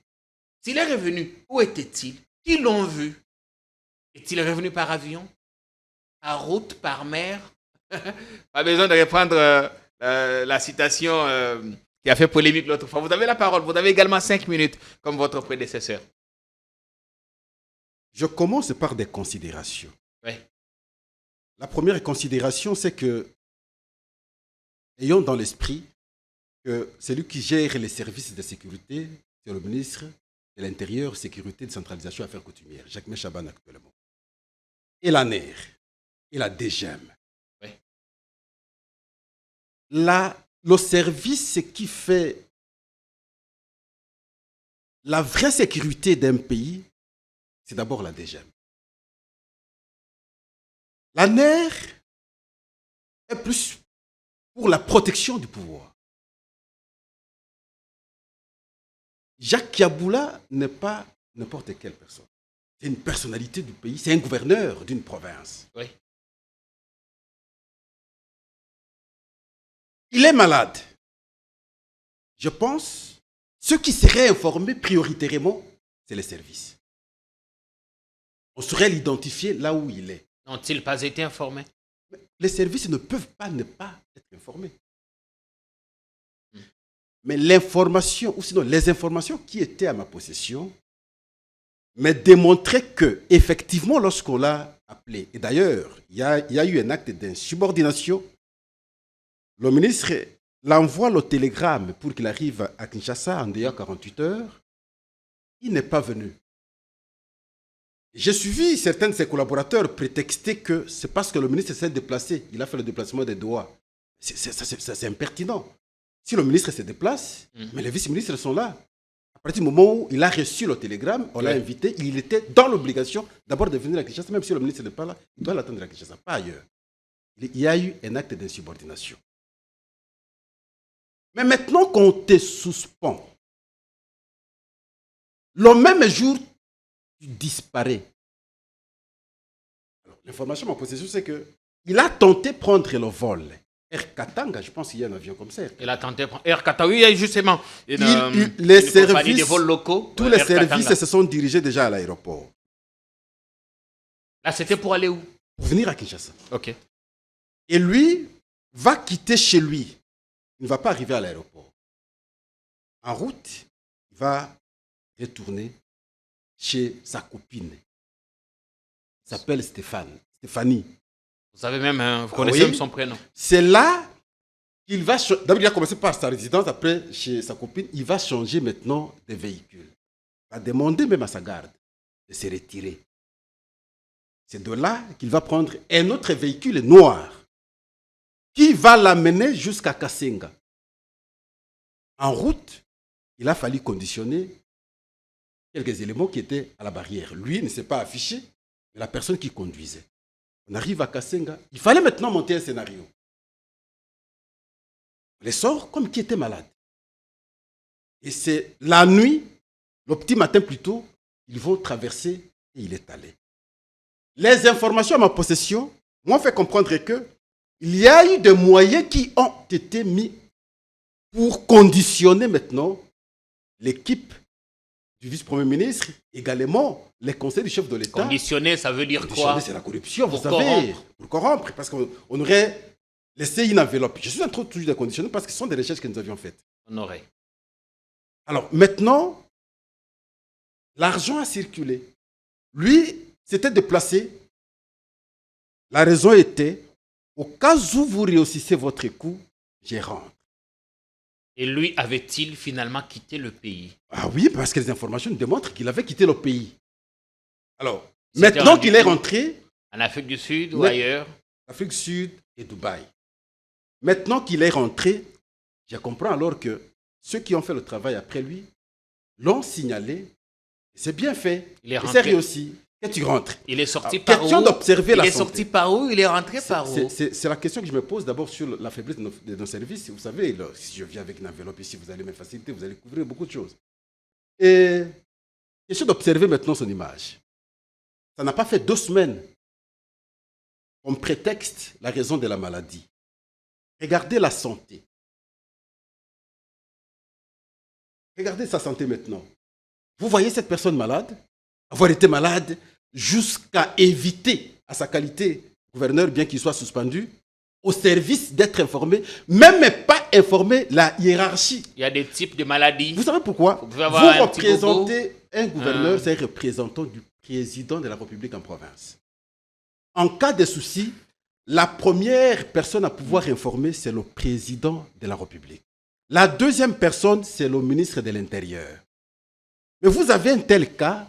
[SPEAKER 2] S'il est revenu, où était-il? Qui l'ont vu? Est-il revenu par avion? Par route? Par mer? Pas besoin de reprendre la citation qui a fait polémique l'autre fois. Vous avez la parole. Vous avez également 5 minutes, comme votre prédécesseur.
[SPEAKER 1] Je commence par des considérations.
[SPEAKER 2] Oui.
[SPEAKER 1] La première considération, c'est que, ayons dans l'esprit que celui qui gère les services de sécurité, c'est le ministre de l'Intérieur, Sécurité, Décentralisation et Affaires coutumières, Jacques Chaban actuellement. Et la NER, et la DGM.
[SPEAKER 2] Oui.
[SPEAKER 1] Le service qui fait la vraie sécurité d'un pays, c'est d'abord la DGM. La NER est plus pour la protection du pouvoir. Jacques Kiaboula n'est pas n'importe quelle personne. C'est une personnalité du pays, c'est un gouverneur d'une province.
[SPEAKER 2] Oui.
[SPEAKER 1] Il est malade. Je pense, ceux qui seraient informés prioritairement, c'est les services. On saurait l'identifier là où il est.
[SPEAKER 2] N'ont-ils pas été informés?
[SPEAKER 1] Les services ne peuvent pas ne pas être informés. Mais l'information, ou sinon les informations qui étaient à ma possession, me démontraient que, effectivement, lorsqu'on l'a appelé, et d'ailleurs, il y a eu un acte d'insubordination, le ministre l'envoie le télégramme pour qu'il arrive à Kinshasa en dehors 48 heures. Il n'est pas venu. J'ai suivi certains de ses collaborateurs prétexter que c'est parce que le ministre s'est déplacé. Il a fait le déplacement des doigts. C'est impertinent. Si le ministre se déplace, mais les vice-ministres sont là. À partir du moment où il a reçu le télégramme, on l'a invité, il était dans l'obligation d'abord de venir à Kinshasa, même si le ministre n'est pas là, il doit l'attendre à Kinshasa, pas ailleurs. Il y a eu un acte d'insubordination. Mais maintenant qu'on te suspend, le même jour, tu disparais. L'information à ma possession, c'est qu'il a tenté de prendre le vol. Air Katanga, je pense qu'il y a un avion comme ça.
[SPEAKER 2] Il a tenté de prendre Air Katanga, oui, justement.
[SPEAKER 1] Les services,
[SPEAKER 2] des vols locaux,
[SPEAKER 1] tous les services se sont dirigés déjà à l'aéroport.
[SPEAKER 2] Là, c'était pour aller où?
[SPEAKER 1] Pour venir à Kinshasa.
[SPEAKER 2] Ok.
[SPEAKER 1] Et lui va quitter chez lui. Il ne va pas arriver à l'aéroport. En route, il va retourner chez sa copine. Elle s'appelle Stéphanie.
[SPEAKER 2] Vous savez même, vous connaissez même son prénom.
[SPEAKER 1] C'est là qu'il va... D'abord, il a commencé par sa résidence, après chez sa copine. Il va changer maintenant de véhicule. Il va demander même à sa garde de se retirer. C'est de là qu'il va prendre un autre véhicule noir qui va l'amener jusqu'à Kasenga. En route, il a fallu conditionner quelques éléments qui étaient à la barrière. Lui ne s'est pas affiché, mais la personne qui conduisait. On arrive à Kasenga. Il fallait maintenant monter un scénario. On les sort comme qui était malade. Et c'est la nuit, le petit matin plus tôt, ils vont traverser et il est allé. Les informations à ma possession m'ont fait comprendre que il y a eu des moyens qui ont été mis pour conditionner maintenant l'équipe du vice-premier ministre, également les conseils du chef de l'État.
[SPEAKER 2] Conditionner, ça veut dire quoi?
[SPEAKER 1] C'est la corruption, vous
[SPEAKER 2] Pour
[SPEAKER 1] savez.
[SPEAKER 2] corrompre.
[SPEAKER 1] Pour corrompre, parce qu'on aurait laissé une enveloppe. Je suis en train de toujours de conditionner parce que ce sont des recherches que nous avions faites.
[SPEAKER 2] Honoré.
[SPEAKER 1] Alors maintenant, l'argent a circulé. Lui s'était déplacé. La raison était, au cas où vous réussissez votre coup, j'y rentre.
[SPEAKER 2] Et lui avait-il finalement quitté le pays?
[SPEAKER 1] Ah oui, parce que les informations démontrent qu'il avait quitté le pays. Alors,
[SPEAKER 2] C'était
[SPEAKER 1] maintenant qu'il est rentré,
[SPEAKER 2] en Afrique du Sud ou ailleurs?
[SPEAKER 1] Afrique du Sud et Dubaï. Maintenant qu'il est rentré, je comprends alors que ceux qui ont fait le travail après lui l'ont signalé. C'est bien fait.
[SPEAKER 2] Il est
[SPEAKER 1] Et
[SPEAKER 2] rentré.
[SPEAKER 1] c'est réussi. Que tu rentres.
[SPEAKER 2] Il est sorti
[SPEAKER 1] Alors,
[SPEAKER 2] par
[SPEAKER 1] question
[SPEAKER 2] où?
[SPEAKER 1] d'observer la
[SPEAKER 2] Il est
[SPEAKER 1] santé.
[SPEAKER 2] sorti par où? Il est rentré par où?
[SPEAKER 1] C'est la question que je me pose d'abord sur la faiblesse de nos services. Vous savez, là, si je viens avec une enveloppe ici, vous allez me faciliter, vous allez couvrir beaucoup de choses. Et question d'observer maintenant son image. Ça n'a pas fait 2 semaines. On prétexte la raison de la maladie. Regardez la santé. Regardez sa santé maintenant. Vous voyez cette personne malade, avoir été malade jusqu'à éviter à sa qualité gouverneur, bien qu'il soit suspendu, au service d'être informé, même pas informer la hiérarchie.
[SPEAKER 2] Il y a des types de maladies.
[SPEAKER 1] Vous savez pourquoi?
[SPEAKER 2] Vous pouvez avoir
[SPEAKER 1] Vous
[SPEAKER 2] un petit
[SPEAKER 1] représentez un gouverneur, c'est un représentant du président de la République en province. En cas de souci, la première personne à pouvoir informer, c'est le président de la République. La deuxième personne, c'est le ministre de l'Intérieur. Mais vous avez un tel cas,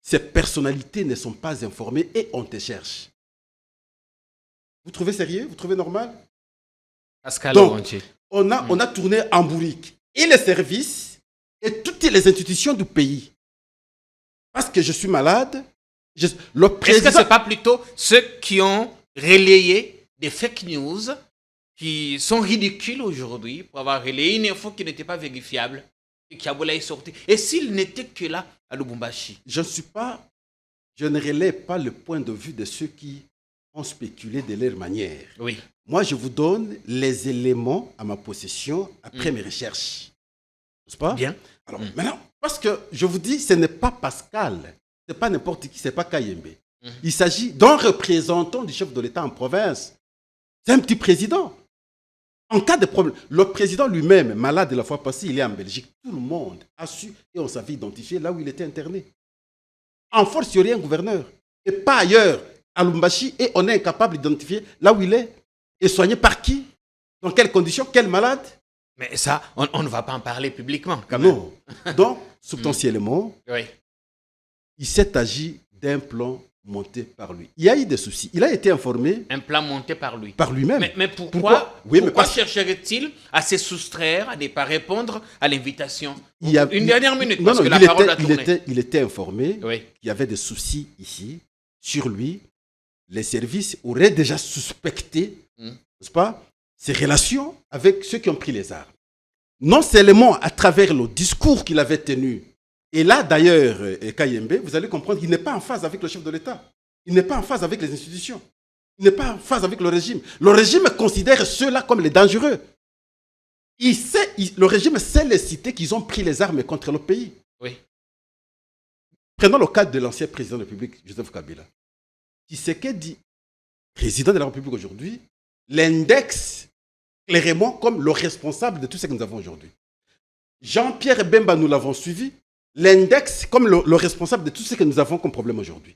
[SPEAKER 1] ces personnalités ne sont pas informées et on te cherche. Vous trouvez sérieux? Vous trouvez normal?
[SPEAKER 2] Pascal
[SPEAKER 1] Donc,
[SPEAKER 2] Orontier.
[SPEAKER 1] on a tourné en bourrique. Et les services et toutes les institutions du pays. Parce que je suis malade, le
[SPEAKER 2] Est-ce
[SPEAKER 1] président...
[SPEAKER 2] que ce n'est pas plutôt ceux qui ont relayé des fake news qui sont ridicules aujourd'hui pour avoir relayé une info qui n'était pas vérifiable et qui est sorti? Et s'il n'était que là, à Lubumbashi?
[SPEAKER 1] Je ne relève pas le point de vue de ceux qui ont spéculé de leur manière.
[SPEAKER 2] Oui.
[SPEAKER 1] Moi, je vous donne les éléments à ma possession après mes recherches. N'est-ce pas?
[SPEAKER 2] Bien.
[SPEAKER 1] Alors, maintenant, parce que je vous dis, ce n'est pas Pascal, ce n'est pas n'importe qui, ce n'est pas Kayembe. Il s'agit d'un représentant du chef de l'État en province. C'est un petit président. En cas de problème, le président lui-même, malade la fois passée, il est en Belgique. Tout le monde a su et on savait identifier là où il était interné. En force, il y aurait un gouverneur. Et pas ailleurs, à Lubumbashi, et on est incapable d'identifier là où il est. Et soigné par qui? Dans quelles conditions? Quel malade?
[SPEAKER 2] Mais ça, on ne va pas en parler publiquement, quand même.
[SPEAKER 1] Non. Donc, substantiellement,
[SPEAKER 2] Oui.
[SPEAKER 1] il s'est agi d'un plan monté par lui. Il y a eu des soucis. Il a été informé
[SPEAKER 2] Un plan monté par lui.
[SPEAKER 1] par lui-même.
[SPEAKER 2] Mais pourquoi,
[SPEAKER 1] Oui, mais
[SPEAKER 2] pourquoi
[SPEAKER 1] parce-
[SPEAKER 2] chercherait-il à se soustraire, à ne pas répondre à l'invitation?
[SPEAKER 1] il y a-
[SPEAKER 2] Une dernière minute,
[SPEAKER 1] Non,
[SPEAKER 2] parce
[SPEAKER 1] non,
[SPEAKER 2] que la
[SPEAKER 1] il
[SPEAKER 2] parole
[SPEAKER 1] était-
[SPEAKER 2] a tourné.
[SPEAKER 1] il était informé
[SPEAKER 2] Oui.
[SPEAKER 1] qu'il y avait des soucis ici. Sur lui, les services auraient déjà suspecté, n'est-ce pas, ses relations avec ceux qui ont pris les armes. Non seulement à travers le discours qu'il avait tenu, et là d'ailleurs, Kayembe, vous allez comprendre qu'il n'est pas en phase avec le chef de l'État. Il n'est pas en phase avec les institutions. Il n'est pas en phase avec le régime. Le régime considère ceux-là comme les dangereux. Le régime sait les citer qu'ils ont pris les armes contre le pays.
[SPEAKER 2] Oui.
[SPEAKER 1] Prenons le cas de l'ancien président de la République, Joseph Kabila. Tshisekedi, président de la République aujourd'hui, l'indexe clairement comme le responsable de tout ce que nous avons aujourd'hui. Jean-Pierre Bemba, nous l'avons suivi, l'indexe comme le responsable de tout ce que nous avons comme problème aujourd'hui.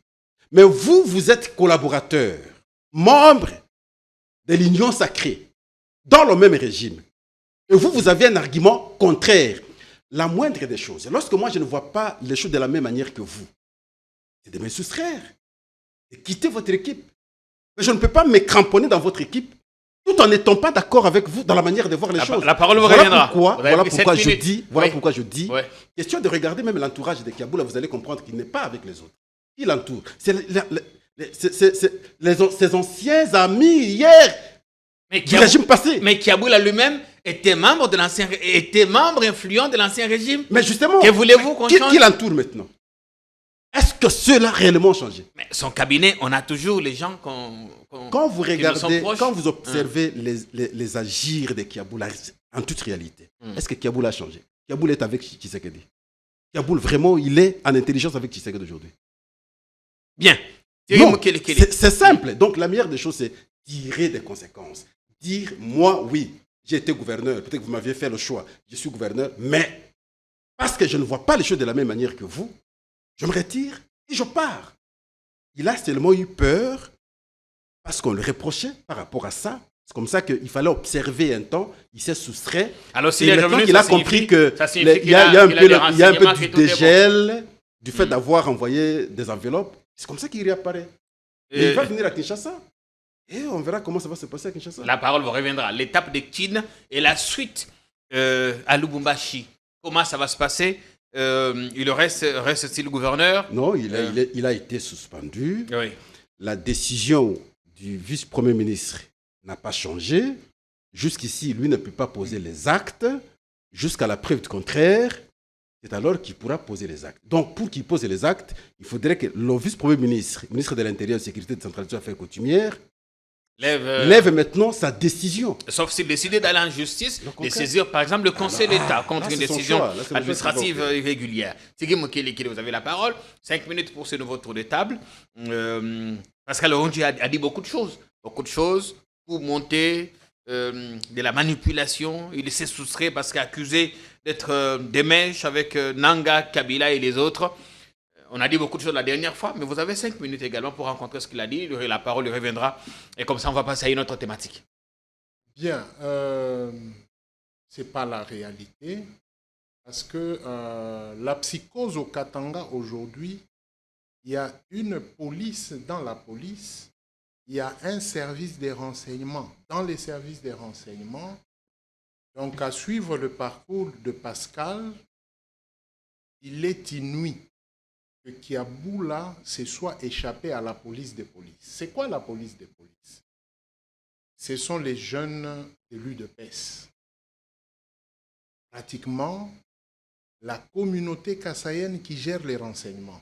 [SPEAKER 1] Mais vous, vous êtes collaborateur, membre de l'Union sacrée, dans le même régime. Et vous, vous avez un argument contraire. La moindre des choses, lorsque moi je ne vois pas les choses de la même manière que vous, c'est de me soustraire, de quitter votre équipe. Mais je ne peux pas me cramponner dans votre équipe tout en n'étant pas d'accord avec vous dans la manière de voir les choses.
[SPEAKER 2] La parole vous reviendra.
[SPEAKER 1] Voilà pourquoi je
[SPEAKER 2] Oui.
[SPEAKER 1] dis,
[SPEAKER 2] Oui.
[SPEAKER 1] question de regarder même l'entourage de Kiaboula, vous allez comprendre qu'il n'est pas avec les autres. Qui l'entoure? C'est ses anciens amis hier du régime passé.
[SPEAKER 2] Mais Kiaboula lui-même était membre influent de l'ancien régime.
[SPEAKER 1] Mais justement,
[SPEAKER 2] Que voulez-vous qu'on change?
[SPEAKER 1] qui l'entoure maintenant? Est-ce que cela a réellement changé?
[SPEAKER 2] Mais son cabinet, on a toujours les gens
[SPEAKER 1] Quand vous regardez,
[SPEAKER 2] proches.
[SPEAKER 1] quand vous observez les agirs de Kiaboula, en toute réalité, est-ce que Kiaboula a changé? Kiaboula est avec Tshisekedi. Kiaboula, vraiment, il est en intelligence avec Tshisekedi aujourd'hui.
[SPEAKER 2] Bien.
[SPEAKER 1] Non, c'est simple. Donc, la meilleure des choses, c'est tirer des conséquences. Dire, moi, oui, j'ai été gouverneur. Peut-être que vous m'aviez fait le choix. Je suis gouverneur, mais parce que je ne vois pas les choses de la même manière que vous, je me retire et je pars. Il a seulement eu peur parce qu'on le reprochait par rapport à ça. C'est comme ça qu'il fallait observer un temps. Il s'est soustrait.
[SPEAKER 2] Alors, s'il
[SPEAKER 1] et
[SPEAKER 2] est
[SPEAKER 1] maintenant
[SPEAKER 2] revenu,
[SPEAKER 1] qu'il a compris qu'il y a un peu du dégel, du fait d'avoir envoyé des enveloppes. C'est comme ça qu'il réapparaît. Et il va venir à Kinshasa. Et on verra comment ça va se passer à Kinshasa.
[SPEAKER 2] La parole vous reviendra. L'étape de Kin et la suite à Lubumbashi. Comment ça va se passer? Il reste-t-il gouverneur?
[SPEAKER 1] Non, il a été suspendu.
[SPEAKER 2] Oui.
[SPEAKER 1] La décision du vice-premier ministre n'a pas changé. Jusqu'ici, lui ne peut pas poser les actes. Jusqu'à la preuve du contraire, c'est alors qu'il pourra poser les actes. Donc, pour qu'il pose les actes, il faudrait que le vice-premier ministre, ministre de l'Intérieur, de la Sécurité, de Centralisation des Affaires coutumières, lève maintenant sa décision.
[SPEAKER 2] Sauf s'il décide d'aller en justice, de saisir par exemple le Conseil d'État contre une décision administrative irrégulière. Tigui Mokele, vous avez la parole. 5 minutes pour ce nouveau tour de table. Pascal Oronji a dit beaucoup de choses. Beaucoup de choses pour monter de la manipulation. Il s'est soustrait parce qu'accusé d'être des mèches avec Nanga, Kabila et les autres. On a dit beaucoup de choses la dernière fois, mais vous avez 5 minutes également pour rencontrer ce qu'il a dit. La parole lui reviendra. Et comme ça, on va passer à une autre thématique.
[SPEAKER 3] Bien. Ce n'est pas la réalité. Parce que la psychose au Katanga aujourd'hui, il y a une police dans la police. Il y a un service des renseignements. Dans les services des renseignements, donc à suivre le parcours de Pascal, il est inouï que Kiaboula se soit échappé à la police des polices. C'est quoi la police des polices? Ce sont les jeunes élus de PES. Pratiquement, la communauté kassaïenne qui gère les renseignements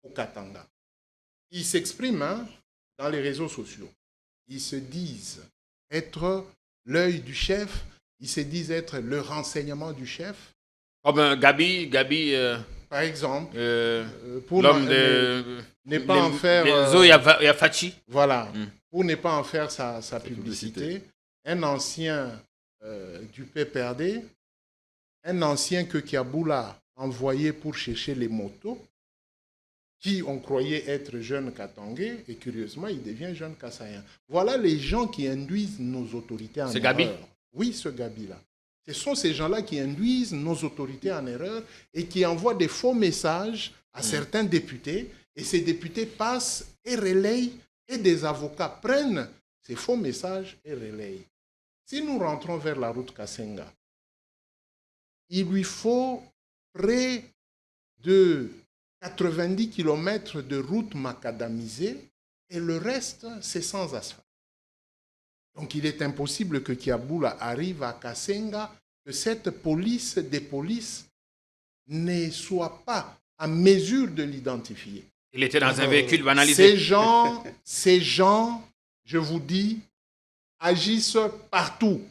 [SPEAKER 3] au Katanga. Ils s'expriment dans les réseaux sociaux. Ils se disent être l'œil du chef, ils se disent être le renseignement du chef.
[SPEAKER 2] Comme Gabi
[SPEAKER 3] par exemple,
[SPEAKER 2] pour
[SPEAKER 3] ne pas en faire...
[SPEAKER 2] Yafachi.
[SPEAKER 3] Voilà, pour ne pas en faire sa publicité. Un ancien du PPRD, un ancien que Kiaboula a envoyé pour chercher les motos, qui on croyait être jeune Katangais, et curieusement, il devient jeune Kassaïen. Voilà les gens qui induisent nos autorités en erreur.
[SPEAKER 2] C'est Gabi?
[SPEAKER 3] Oui, ce Gabi-là. Ce sont ces gens-là qui induisent nos autorités en erreur et qui envoient des faux messages à certains députés. Et ces députés passent et relayent, et des avocats prennent ces faux messages et relayent. Si nous rentrons vers la route Kasenga, il lui faut près de 90 km de route macadamisée et le reste, c'est sans asphalte. Donc il est impossible que Kiaboula arrive à Kasenga, que cette police des polices ne soit pas à mesure de l'identifier.
[SPEAKER 2] Il était dans un véhicule banalisé.
[SPEAKER 3] Ces gens, je vous dis, agissent partout.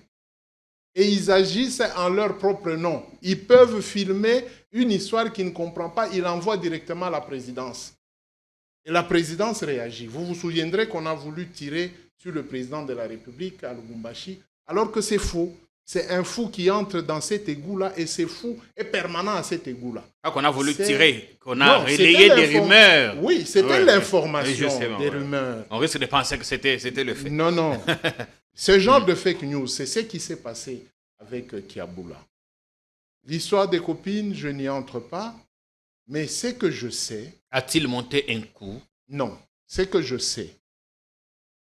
[SPEAKER 3] Et ils agissent en leur propre nom. Ils peuvent filmer une histoire qu'ils ne comprennent pas, ils l'envoient directement à la présidence. Et la présidence réagit. Vous vous souviendrez qu'on a voulu tirer sur le président de la République à Lubumbashi, alors que c'est faux. C'est un fou qui entre dans cet égout-là et c'est fou et permanent à cet égout-là.
[SPEAKER 2] Ah, qu'on a voulu tirer, qu'on a relayé des rumeurs.
[SPEAKER 3] Oui, c'était l'information des rumeurs.
[SPEAKER 2] On risque de penser que c'était le fait.
[SPEAKER 3] Non, non. Ce genre de fake news, c'est ce qui s'est passé avec Kiaboula. L'histoire des copines, je n'y entre pas, mais ce que je sais...
[SPEAKER 2] A-t-il monté un coup?
[SPEAKER 3] Non, ce que je sais,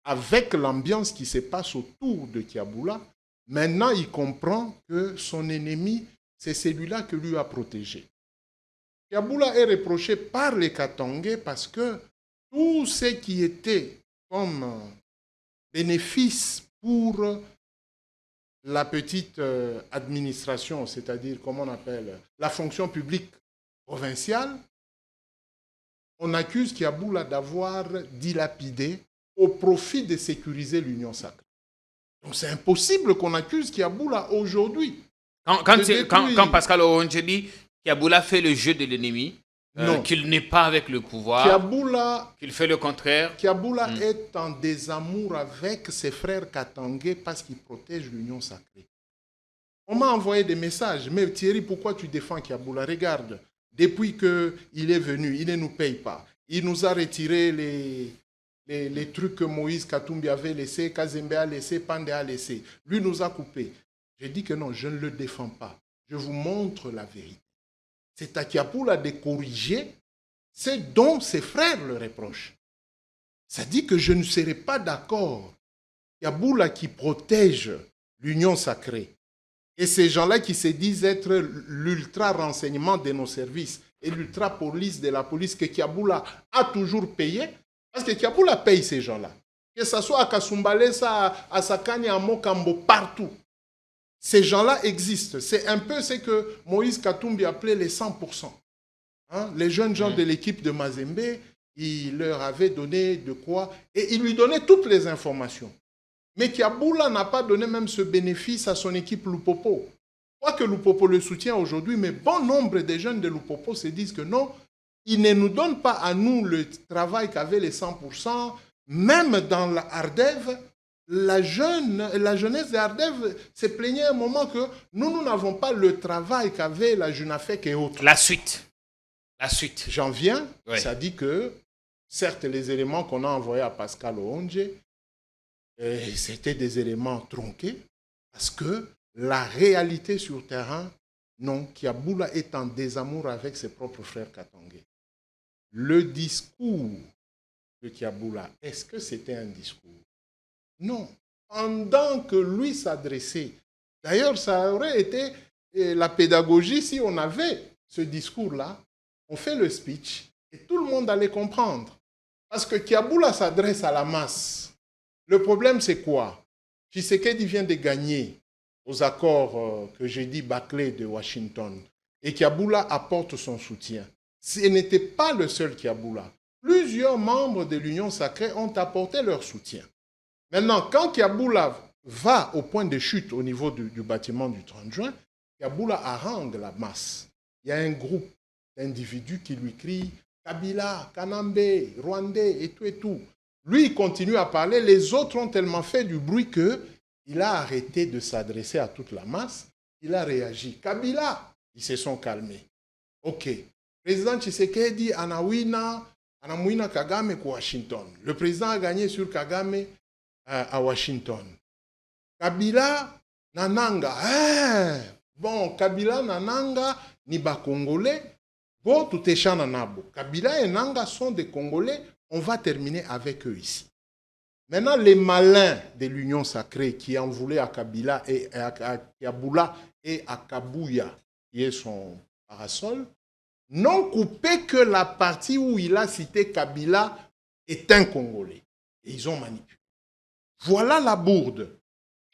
[SPEAKER 3] avec l'ambiance qui se passe autour de Kiaboula, maintenant il comprend que son ennemi, c'est celui-là que lui a protégé. Kiaboula est reproché par les Katangais parce que tout ce qui était comme bénéfice pour la petite administration, c'est-à-dire, comment on appelle, la fonction publique provinciale, on accuse Kiaboula d'avoir dilapidé au profit de sécuriser l'Union sacrée. Donc c'est impossible qu'on accuse Kiaboula aujourd'hui.
[SPEAKER 2] Quand Pascal Oronge dit Kiaboula fait le jeu de l'ennemi, qu'il n'est pas avec le pouvoir, qu'il fait le contraire.
[SPEAKER 3] Kiaboula est en désamour avec ses frères Katangé parce qu'ils protègent l'Union sacrée. On m'a envoyé des messages. Mais Thierry, pourquoi tu défends Kiaboula? Regarde, depuis qu'il est venu, il ne nous paye pas. Il nous a retiré les trucs que Moïse Katumbi avait laissés, Kazembe a laissé, Pandé a laissé. Lui nous a coupés. J'ai dit que non, je ne le défends pas. Je vous montre la vérité. C'est à Kiaboula de corriger ce dont ses frères le reprochent. Ça dit que je ne serai pas d'accord. Kiaboula qui protège l'union sacrée et ces gens-là qui se disent être l'ultra-renseignement de nos services et l'ultra-police de la police que Kiaboula a toujours payé, parce que Kiaboula paye ces gens-là. Que ce soit à Kasumbalesa, à Sakani, à Mokambo, partout. Ces gens-là existent. C'est un peu ce que Moïse Katumbi appelait les 100%. Hein? Les jeunes gens de l'équipe de Mazembe, il leur avait donné de quoi, et il lui donnait toutes les informations. Mais Kiaboula n'a pas donné même ce bénéfice à son équipe Lupopo. Quoique Lupopo le soutient aujourd'hui, mais bon nombre de jeunes de Lupopo se disent que non, il ne nous donne pas à nous le travail qu'avaient les 100%, même dans la Ardev. La jeunesse de Ardev se plaignait à un moment que nous n'avons pas le travail qu'avait la Junafek et autres.
[SPEAKER 2] La suite.
[SPEAKER 3] J'en viens. Oui. Ça dit que, certes, les éléments qu'on a envoyés à Pascal Oronge, c'était des éléments tronqués, parce que la réalité sur terrain, non, Kiaboula est en désamour avec ses propres frères Katangé. Le discours de Kiaboula, est-ce que c'était un discours? Non. Pendant que lui s'adressait, d'ailleurs, ça aurait été la pédagogie si on avait ce discours-là, on fait le speech et tout le monde allait comprendre. Parce que Kiaboula s'adresse à la masse. Le problème, c'est quoi? Tshisekedi vient de gagner aux accords que j'ai dit bâclés de Washington et Kiaboula apporte son soutien. Ce n'était pas le seul Kiaboula. Plusieurs membres de l'Union sacrée ont apporté leur soutien. Maintenant, quand Kiaboula va au point de chute au niveau du bâtiment du 30 juin, Kiaboula harangue la masse. Il y a un groupe d'individus qui lui crient « Kabila, Kanambe, Rwandais et tout et tout ». Lui, il continue à parler. Les autres ont tellement fait du bruit qu'il a arrêté de s'adresser à toute la masse. Il a réagi. « Kabila !» Ils se sont calmés. OK. Président Tshisekedi, Anamouina Kagame pour Washington. Le président a gagné sur Kagame à Washington. Kabila, Nananga. Bon, Kabila, Nananga, ni ba Congolais. Bon, tout est chananabo. Kabila et Nanga sont des Congolais. On va terminer avec eux ici. Maintenant, les malins de l'Union sacrée qui en voulaient à Kabila et à Kiaboula et à Kabouya, qui est son parasol, n'ont coupé que la partie où il a cité Kabila est un Congolais. Et ils ont manipulé. Voilà la bourde.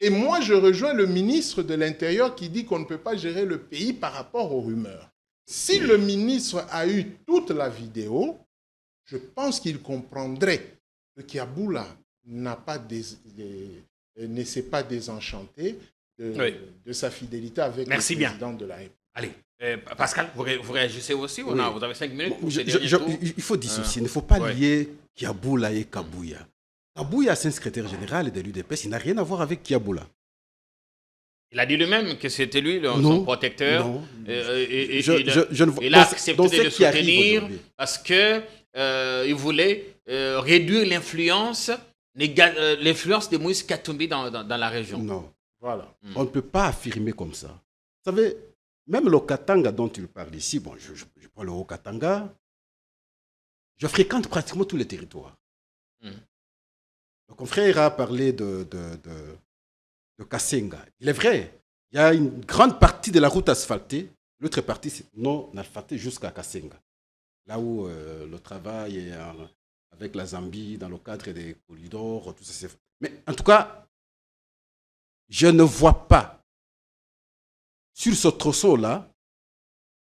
[SPEAKER 3] Et moi, je rejoins le ministre de l'Intérieur qui dit qu'on ne peut pas gérer le pays par rapport aux rumeurs. Si le ministre a eu toute la vidéo, je pense qu'il comprendrait que Kiaboula ne s'est pas désenchanté de sa fidélité avec le président de la République.
[SPEAKER 2] Allez, Pascal, vous réagissez aussi? Vous avez 5 minutes pour
[SPEAKER 1] il faut dissocier. Il ne faut pas lier Kiaboula et Kabouya. Kabouya, c'est un secrétaire général de l'UDPS. Il n'a rien à voir avec Kiaboula.
[SPEAKER 2] Il a dit lui-même que c'était lui son protecteur.
[SPEAKER 1] Non.
[SPEAKER 2] Il a accepté de le soutenir parce qu'il voulait réduire l'influence de Moïse Katumbi dans la région.
[SPEAKER 1] Non. Voilà. On ne peut pas affirmer comme ça. Vous savez, même le Katanga dont tu parles ici, bon, je prends le Haut-Katanga, je fréquente pratiquement tous les territoires. Le confrère a parlé de Kasenga. Il est vrai, il y a une grande partie de la route asphaltée, l'autre partie c'est non asphaltée jusqu'à Kasenga. Là où le travail est avec la Zambie, dans le cadre des corridors, tout ça c'est fait. Mais en tout cas, je ne vois pas sur ce tronçon-là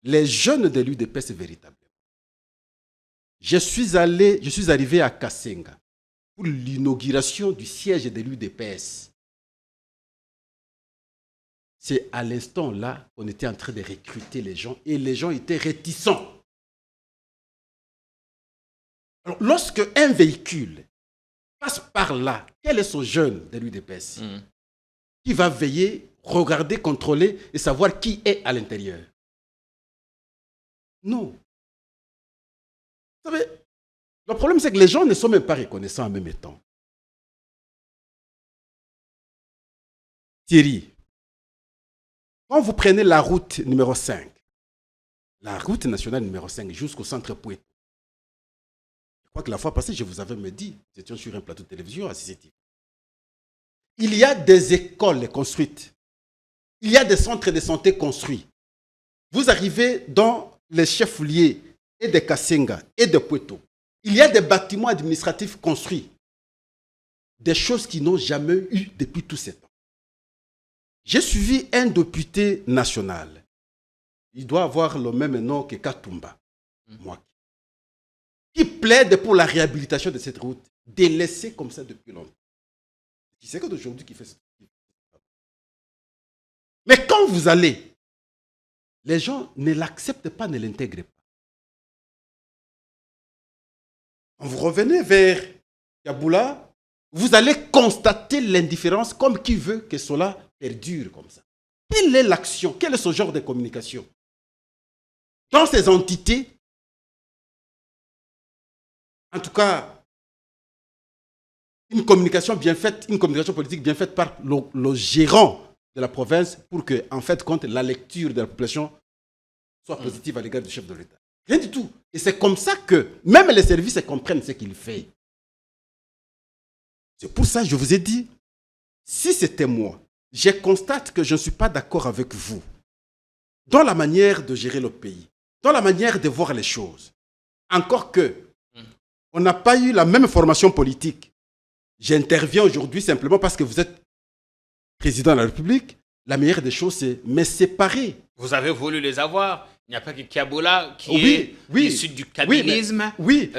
[SPEAKER 1] les jeunes de l'UDPS véritables. Je suis arrivé à Kasenga pour l'inauguration du siège de l'UDPS. C'est à l'instant là qu'on était en train de recruter les gens et les gens étaient réticents. Alors, lorsque un véhicule passe par là, quel est son jeune de l'UDPS qui va veiller, regarder, contrôler et savoir qui est à l'intérieur? Non. Vous savez, le problème c'est que les gens ne sont même pas reconnaissants en même temps. Thierry, quand vous prenez la route numéro 5, la route nationale numéro 5 jusqu'au centre Pouet, je crois que la fois passée, je vous avais dit, nous étions sur un plateau de télévision à CCTV. Il y a des écoles construites. Il y a des centres de santé construits. Vous arrivez dans les chefs-lieux et de Kasenga et de Pueto. Il y a des bâtiments administratifs construits. Des choses qui n'ont jamais eu depuis tous ces temps. J'ai suivi un député national. Il doit avoir le même nom que Katumba. Moi. Qui plaide pour la réhabilitation de cette route, délaissée comme ça depuis longtemps. Qui c'est qu'aujourd'hui qui fait ça? Mais quand vous allez, les gens ne l'acceptent pas, ne l'intègrent pas. Quand vous revenez vers Kaboula, vous allez constater l'indifférence comme qui veut que cela perdure comme ça. Quelle est l'action? Quel est ce genre de communication? Dans ces entités, en tout cas, une communication bien faite, une communication politique bien faite par le gérant de la province pour que, en fait, compte la lecture de la population soit positive à l'égard du chef de l'État. Rien du tout. Et c'est comme ça que même les services comprennent ce qu'il fait. C'est pour ça que je vous ai dit, si c'était moi, je constate que je ne suis pas d'accord avec vous dans la manière de gérer le pays, dans la manière de voir les choses. Encore que on n'a pas eu la même formation politique. J'interviens aujourd'hui simplement parce que vous êtes président de la République. La meilleure des choses, c'est me séparer.
[SPEAKER 2] Vous avez voulu les avoir. Il n'y a pas que Kaboula qui est issu du kabylisme.
[SPEAKER 1] Mais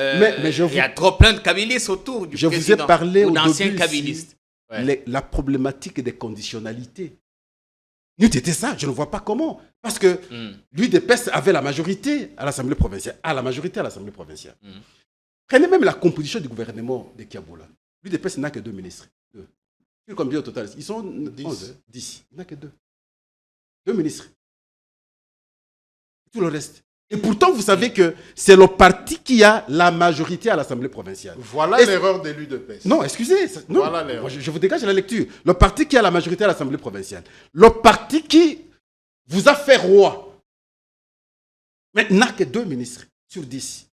[SPEAKER 2] il y a trop plein de kabylistes autour du président.
[SPEAKER 1] Je vous ai parlé
[SPEAKER 2] ou d'anciens kabylistes.
[SPEAKER 1] La problématique des conditionnalités. Nous, c'était ça, je ne vois pas comment. Parce que l'UDPS avait la majorité à l'Assemblée provinciale. Prenez même la composition du gouvernement de Kaboula. L'UDPS n'a que 2 ministres. Sur combien au total? Ils sont 10. Il n'y en a que 2. 2 ministres. Tout le reste. Et pourtant, vous savez que c'est le parti qui a la majorité à l'Assemblée provinciale.
[SPEAKER 3] Voilà l'erreur de l'UDPS.
[SPEAKER 1] Non, excusez. Non,
[SPEAKER 3] voilà l'erreur.
[SPEAKER 1] Je vous dégage la lecture. Le parti qui a la majorité à l'Assemblée provinciale. Le parti qui vous a fait roi. Mais n'a que 2 ministres sur 10.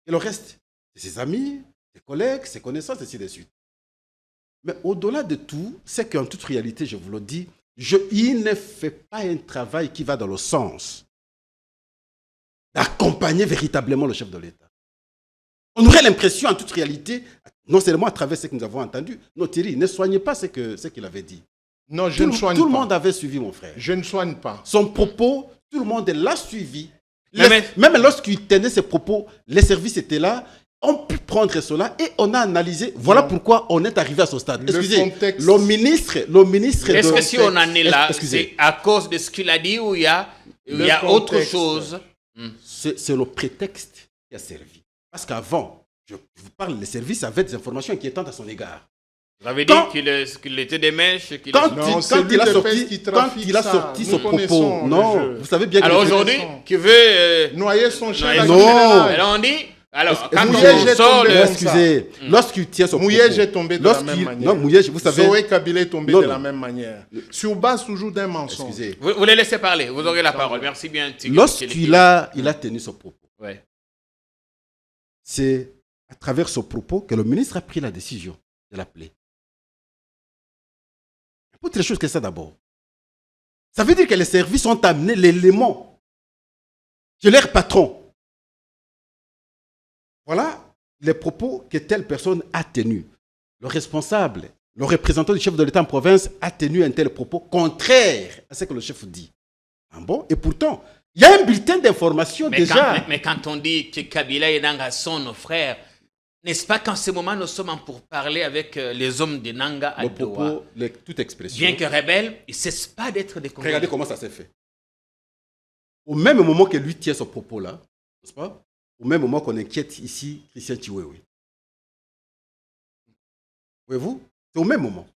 [SPEAKER 1] Et le reste, c'est ses amis, ses collègues, ses connaissances, et ainsi de suite. Mais au-delà de tout, c'est qu'en toute réalité, je vous le dis, il ne fait pas un travail qui va dans le sens d'accompagner véritablement le chef de l'État. On aurait l'impression, en toute réalité, non seulement à travers ce que nous avons entendu, non, Thierry, ne soignez pas ce qu'il avait dit.
[SPEAKER 3] Non, je ne soigne pas.
[SPEAKER 1] Tout le monde avait suivi, mon frère.
[SPEAKER 3] Je ne soigne pas.
[SPEAKER 1] Son propos, tout le monde l'a suivi. Même lorsqu'il tenait ses propos, les services étaient là, on pu prendre cela et on a analysé. Voilà pourquoi on est arrivé à ce stade. Excusez, le ministre
[SPEAKER 2] Est-ce que si on en est là, c'est à cause de ce qu'il a dit ou il y a autre chose?
[SPEAKER 1] C'est le prétexte qui a servi. Parce qu'avant, je vous parle, les services avaient des informations inquiétantes à son égard.
[SPEAKER 2] Vous avez dit qu'il était des mèches.
[SPEAKER 1] Quand il a sorti ce propos, non, vous savez bien que...
[SPEAKER 2] Alors aujourd'hui, qui veut...
[SPEAKER 3] noyer son chien.
[SPEAKER 1] Non.
[SPEAKER 2] Alors on dit... Alors, quand
[SPEAKER 3] on sort
[SPEAKER 1] excusez, lorsqu'il tient son propos...
[SPEAKER 3] Mouyej est tombé de la même manière.
[SPEAKER 1] Non, Mouyej, vous savez...
[SPEAKER 3] Zoé Kabila est tombé de la même manière. Sur base toujours d'un mensonge.
[SPEAKER 1] Excusez.
[SPEAKER 2] Vous les laissez parler, vous aurez la parole. Merci bien.
[SPEAKER 1] Lorsqu'il a tenu ce propos,
[SPEAKER 2] ouais.
[SPEAKER 1] C'est à travers ce propos que le ministre a pris la décision de l'appeler. Il y a pas autre chose que ça d'abord. Ça veut dire que les services ont amené l'élément de leur patron. Voilà les propos que telle personne a tenus. Le responsable, le représentant du chef de l'État en province a tenu un tel propos contraire à ce que le chef dit. Ah bon? Et pourtant, Il y a un bulletin d'information déjà.
[SPEAKER 2] Mais quand on dit que Kabila et Nanga sont nos frères, n'est-ce pas qu'en ce moment, nous sommes en pourparlers avec les hommes de Nanga à Doha?
[SPEAKER 1] Toute expression.
[SPEAKER 2] Bien que rebelle, il ne cesse pas d'être des Congolais.
[SPEAKER 1] Regardez comment ça s'est fait. Au même moment que lui tient ce propos-là, n'est-ce pas? Au même moment qu'on inquiète ici Christian Chiwewe. Voyez-vous? C'est au même moment.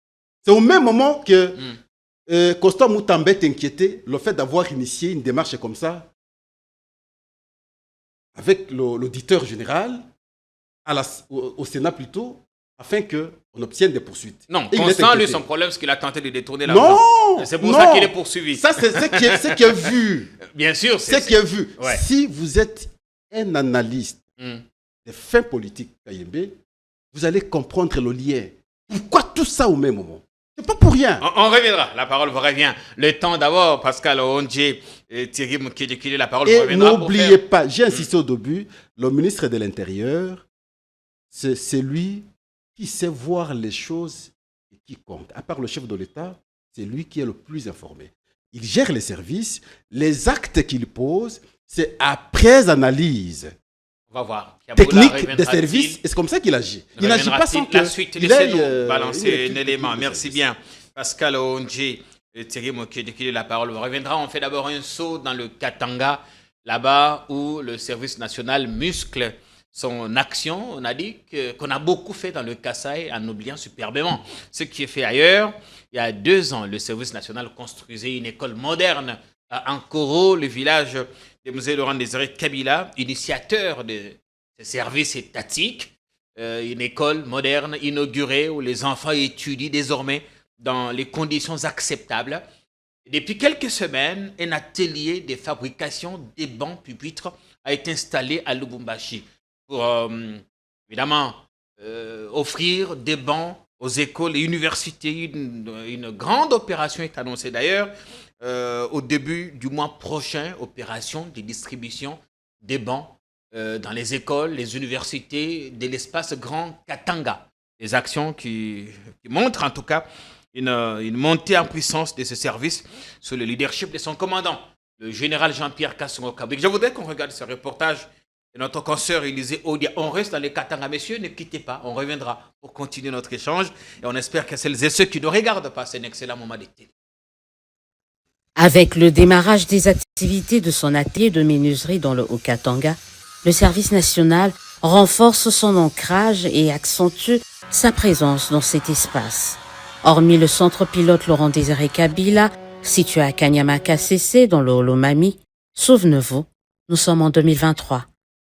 [SPEAKER 1] C'est au même moment que Constant Moutambe est inquiété le fait d'avoir initié une démarche comme ça avec l'auditeur général au Sénat plutôt, afin qu'on obtienne des poursuites.
[SPEAKER 2] Non, Constant, lui, son problème, c'est qu'il a tenté de détourner l'argent.
[SPEAKER 1] Non!
[SPEAKER 2] C'est pour ça qu'il est poursuivi.
[SPEAKER 1] Ça, c'est ce qui est vu.
[SPEAKER 2] Bien sûr.
[SPEAKER 1] C'est ce qui est vu.
[SPEAKER 2] Ouais.
[SPEAKER 1] Si vous êtes un analyste des fins politiques Kayembe, vous allez comprendre le lien. Pourquoi tout ça au même moment? C'est pas pour rien.
[SPEAKER 2] On reviendra. La parole vous revient. Le temps d'abord, Pascal Ondje, Thierry Mukidikili, la parole vous reviendra.
[SPEAKER 1] N'oubliez pas, j'ai insisté au début, le ministre de l'Intérieur, c'est celui qui sait voir les choses et qui compte. À part le chef de l'État, c'est lui qui est le plus informé. Il gère les services, les actes qu'il pose, c'est après analyse.
[SPEAKER 2] On va voir.
[SPEAKER 1] Technique des services, et c'est comme ça qu'il agit. Il n'agit pas sans que...
[SPEAKER 2] La suite, laissez-nous balancer un élément. Merci bien. Pascal Ondje, Thierry Mukidikili, la parole vous reviendra. On fait d'abord un saut dans le Katanga, là-bas où le service national muscle son action. On a dit qu'on a beaucoup fait dans le Kasaï en oubliant superbement ce qui est fait ailleurs. Il y a 2 ans, le service national construisait une école moderne à Ankoro, le village de Mzee Laurent Désiré Kabila, initiateur de ces services étatiques. Une école moderne inaugurée où les enfants étudient désormais dans les conditions acceptables. Depuis quelques semaines, un atelier de fabrication des bancs pupitres a été installé à Lubumbashi pour évidemment offrir des bancs aux écoles et universités. Une grande opération est annoncée d'ailleurs au début du mois prochain, opération de distribution des bancs dans les écoles, les universités de l'espace Grand Katanga. Des actions qui montrent en tout cas une montée en puissance de ce service sous le leadership de son commandant, le général Jean-Pierre Kassongo Kabrik. Je voudrais qu'on regarde ce reportage de notre consoeur Élisée Odia. On reste dans les Katanga. Messieurs, ne quittez pas. On reviendra pour continuer notre échange. Et on espère que celles et ceux qui ne regardent pas, c'est un excellent moment de télé.
[SPEAKER 10] Avec le démarrage des activités de son atelier de menuiserie dans le Haut-Katanga, le service national renforce son ancrage et accentue sa présence dans cet espace. Hormis le centre pilote Laurent Désiré Kabila, situé à Kanyama-Kasese dans le Holomami, souvenez-vous, nous sommes en 2023.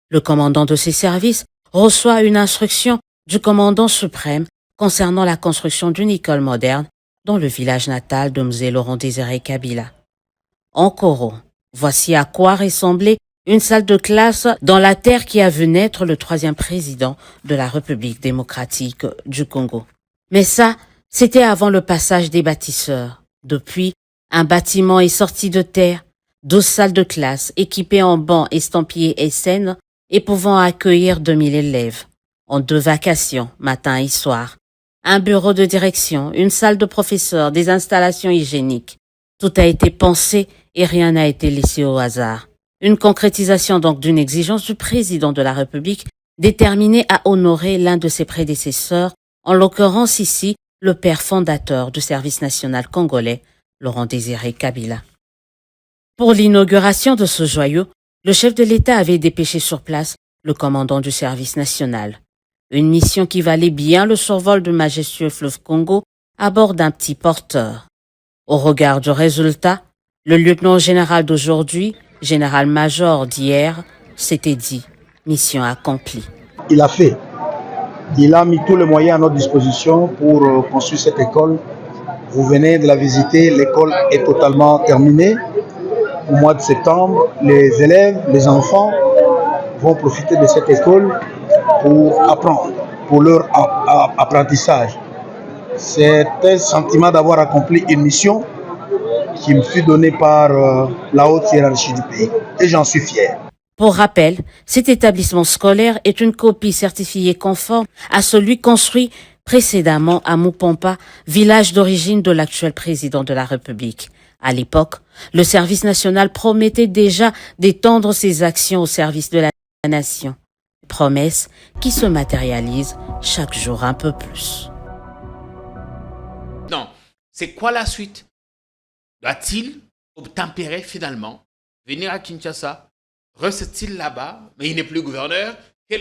[SPEAKER 10] Le commandant de ces services reçoit une instruction du commandant suprême concernant la construction d'une école moderne dans le village natal de Mzee Laurent Désiré Kabila. En Koro, voici à quoi ressemblait une salle de classe dans la terre qui a vu naître le 3e président de la République démocratique du Congo. Mais ça, c'était avant le passage des bâtisseurs. Depuis, un bâtiment est sorti de terre, 12 salles de classe équipées en bancs estampillés SN et pouvant accueillir 2000 élèves, en 2 vacations, matin et soir. Un bureau de direction, une salle de professeurs, des installations hygiéniques. Tout a été pensé et rien n'a été laissé au hasard. Une concrétisation donc d'une exigence du président de la République déterminé à honorer l'un de ses prédécesseurs, en l'occurrence ici le père fondateur du service national congolais, Laurent Désiré Kabila. Pour l'inauguration de ce joyau, le chef de l'État avait dépêché sur place le commandant du service national. Une mission qui valait bien le survol du majestueux fleuve Congo à bord d'un petit porteur. Au regard du résultat, le lieutenant général d'aujourd'hui, général-major d'hier, s'était dit « mission accomplie ».
[SPEAKER 11] Il a fait. Il a mis tous les moyens à notre disposition pour construire cette école. Vous venez de la visiter, l'école est totalement terminée. Au mois de septembre, les élèves, les enfants vont profiter de cette école pour apprendre, pour leur apprentissage. C'est un sentiment d'avoir accompli une mission qui me fut donnée par la haute hiérarchie du pays. Et j'en suis fier.
[SPEAKER 10] Pour rappel, cet établissement scolaire est une copie certifiée conforme à celui construit précédemment à Mupompa, village d'origine de l'actuel président de la République. À l'époque, le service national promettait déjà d'étendre ses actions au service de la nation. Promesse qui se matérialise chaque jour un peu plus.
[SPEAKER 2] Non, c'est quoi la suite? Doit-il obtempérer finalement, venir à Kinshasa, reste-t-il là-bas, mais il n'est plus gouverneur?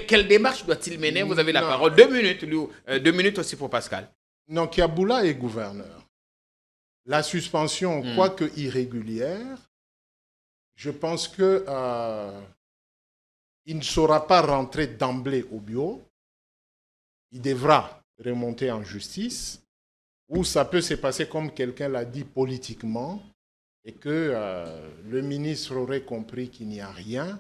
[SPEAKER 2] Quelle démarche doit-il mener? Vous avez la parole. 2 minutes, 2 minutes aussi pour Pascal.
[SPEAKER 3] Non, Kiaboula est gouverneur. La suspension, quoique irrégulière, je pense que il ne saura pas rentrer d'emblée au bureau. Il devra remonter en justice, ou ça peut se passer comme quelqu'un l'a dit politiquement, et que le ministre aurait compris qu'il n'y a rien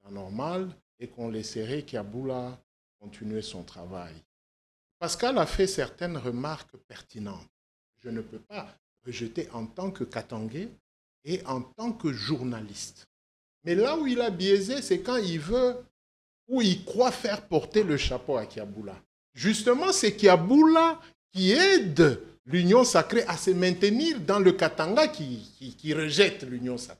[SPEAKER 3] d'anormal et qu'on laisserait Kiaboula continuer son travail. Pascal a fait certaines remarques pertinentes. Je ne peux pas rejeter en tant que Katangais et en tant que journaliste. Mais là où il a biaisé, c'est quand il veut ou il croit faire porter le chapeau à Kiaboula. Justement, c'est Kiaboula qui aide l'Union sacrée à se maintenir dans le Katanga qui rejette l'Union sacrée.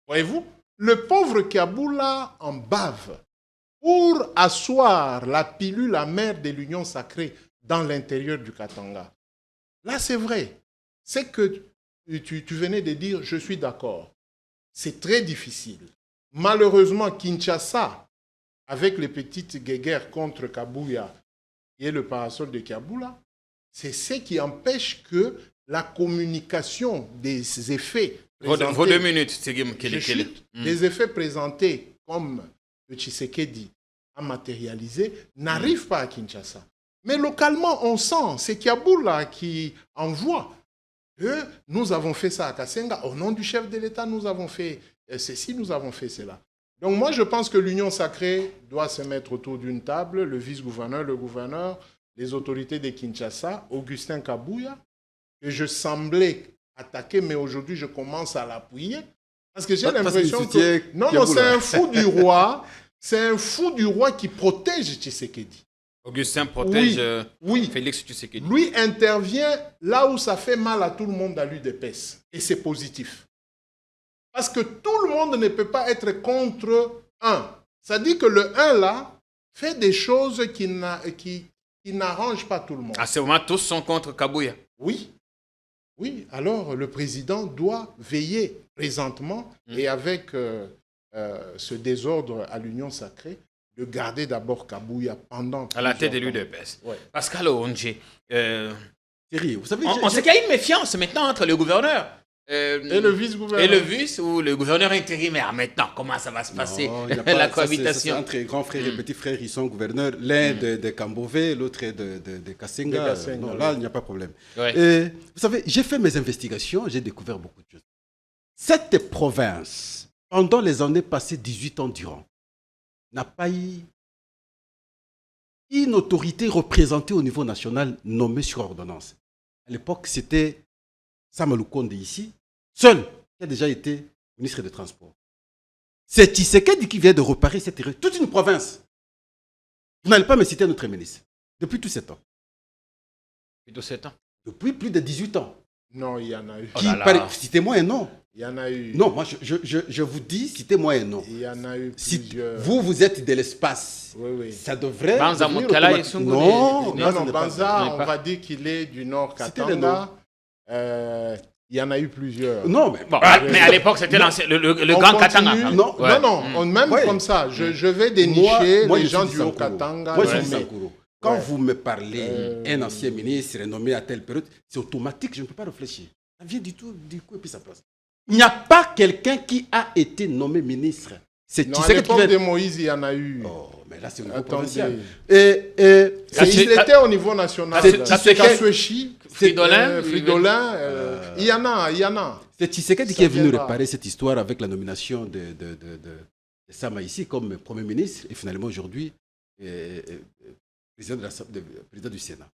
[SPEAKER 3] Voyez-vous, le pauvre Kiaboula en bave pour asseoir la pilule amère de l'Union sacrée dans l'intérieur du Katanga. Là, c'est vrai. C'est que tu venais de dire, je suis d'accord. C'est très difficile. Malheureusement, Kinshasa, avec les petites guéguerres contre Kabuya, qui est le parasol de Kiaboula, c'est ce qui empêche que la communication des effets présentés,
[SPEAKER 2] vos 2 minutes,
[SPEAKER 3] des effets présentés comme le Tshisekedi a matérialisé n'arrivent pas à Kinshasa. Mais localement, on sent, c'est Kiaboula qui envoie. Nous avons fait ça à Kassenga, au nom du chef de l'État, nous avons fait ceci, nous avons fait cela. Donc moi, je pense que l'Union sacrée doit se mettre autour d'une table, le vice-gouverneur, le gouverneur, les autorités de Kinshasa, Augustin Kabuya, que je semblais attaquer, mais aujourd'hui, je commence à l'appuyer. Parce que j'ai l'impression que... Non, c'est un fou du roi. C'est un fou du roi qui protège Tshisekedi.
[SPEAKER 2] Augustin protège Félix Tshisekedi.
[SPEAKER 3] Lui intervient là où ça fait mal à tout le monde à l'UDPS. Et c'est positif. Parce que tout le monde ne peut pas être contre un. Ça dit que le un là fait des choses qui n'arrangent pas tout le monde.
[SPEAKER 2] À ce moment, tous sont contre Kabuya.
[SPEAKER 3] Oui. Oui, alors le président doit veiller présentement et avec ce désordre à l'Union sacrée, de garder d'abord Kabuya pendant...
[SPEAKER 2] À la tête de l'UDPS.
[SPEAKER 3] Ouais.
[SPEAKER 2] Pascal Oonje,
[SPEAKER 1] Thierry, vous savez...
[SPEAKER 2] on sait qu'il y a une méfiance maintenant entre le gouverneur
[SPEAKER 3] et le vice-gouverneur.
[SPEAKER 2] Et le vice ou le gouverneur intérimaire. Maintenant, comment ça va se passer, la cohabitation?
[SPEAKER 1] C'est entre grands frères et petits frères, ils sont gouverneurs. L'un de Kambové, l'autre de Kassenga. Non, là, il n'y a pas de problème.
[SPEAKER 2] Ouais.
[SPEAKER 1] Et, vous savez, j'ai fait mes investigations, j'ai découvert beaucoup de choses. Cette province, pendant les années passées, 18 ans durant, n'a pas eu une autorité représentée au niveau national nommée sur ordonnance. À l'époque, c'était Samuel Konde ici, seul, qui a déjà été ministre des Transports. C'est Tshisekedi qui vient de réparer cette erreur. Toute une province. Vous n'allez pas me citer notre ministre. Depuis tous ces temps.
[SPEAKER 2] Depuis 7 ans.
[SPEAKER 1] Depuis plus de 18 ans.
[SPEAKER 3] Non, il y en a eu.
[SPEAKER 1] Citez-moi un nom.
[SPEAKER 3] Il y en a eu.
[SPEAKER 1] Non, moi je vous dis, citez-moi un nom.
[SPEAKER 3] Il y en a eu plusieurs.
[SPEAKER 1] Vous êtes de l'espace.
[SPEAKER 3] Oui.
[SPEAKER 1] Ça devrait...
[SPEAKER 2] Banza Mutala et Sungu.
[SPEAKER 3] Non, Banza, on va dire qu'il est du Nord Katanga. Il y en a eu plusieurs.
[SPEAKER 1] Non, mais...
[SPEAKER 2] Bon, mais à l'époque, c'était le grand Katanga.
[SPEAKER 3] Non, même comme ça, je vais dénicher les gens du Haut-Katanga.
[SPEAKER 1] Moi, je suis Sankuro. Quand vous me parlez, un ancien ministre nommé à telle période, c'est automatique, je ne peux pas réfléchir. Ça vient du coup et puis ça passe. Il n'y a pas quelqu'un qui a été nommé ministre.
[SPEAKER 3] Non, à l'époque de Moïse, il y en a eu.
[SPEAKER 1] Oh, mais là, c'est au niveau provincial.
[SPEAKER 3] Il était au niveau national.
[SPEAKER 1] C'est
[SPEAKER 3] Kaswechi,
[SPEAKER 2] Fridolin.
[SPEAKER 3] Il y en a.
[SPEAKER 1] C'est Tshisekedi qui est venu réparer cette histoire avec la nomination de Sama ici comme Premier ministre et finalement aujourd'hui président du Sénat.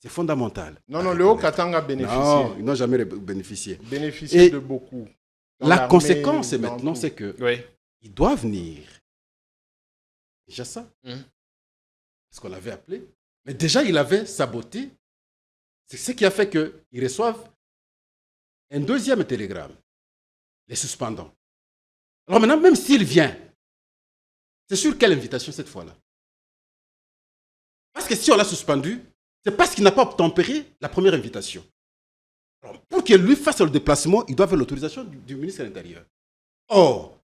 [SPEAKER 1] C'est fondamental.
[SPEAKER 3] Non, le Haut-Katanga bénéficie.
[SPEAKER 1] Non, ils n'ont jamais bénéficié.
[SPEAKER 3] Bénéficié de beaucoup.
[SPEAKER 1] La conséquence maintenant, c'est que il doit venir. Déjà ça. Parce qu'on l'avait appelé. Mais déjà, il avait saboté. C'est ce qui a fait qu'ils reçoivent un deuxième télégramme, les suspendants. Alors maintenant, même s'il vient, c'est sur quelle invitation cette fois-là? Parce que si on l'a suspendu, c'est parce qu'il n'a pas obtempéré la première invitation. Alors, pour qu'il lui fasse le déplacement, il doit avoir l'autorisation du ministre de l'Intérieur. Or,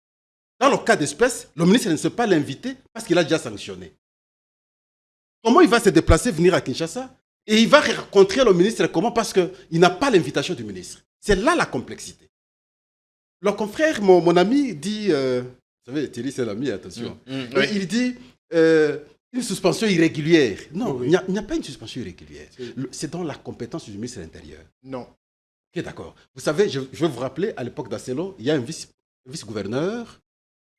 [SPEAKER 1] dans le cas d'espèce, le ministre ne sait pas l'inviter parce qu'il a déjà sanctionné. Comment il va se déplacer, venir à Kinshasa? Et il va rencontrer le ministre comment? Parce qu'il n'a pas l'invitation du ministre. C'est là la complexité. Le confrère, mon ami, dit... vous savez, Thierry, c'est l'ami, attention.
[SPEAKER 2] Oui.
[SPEAKER 1] Il dit une suspension irrégulière. Non, il n'y a pas une suspension irrégulière. C'est dans la compétence du ministre de l'Intérieur.
[SPEAKER 3] Non.
[SPEAKER 1] Ok, d'accord. Vous savez, je vais vous rappeler, à l'époque d'Acello, il y a un vice-gouverneur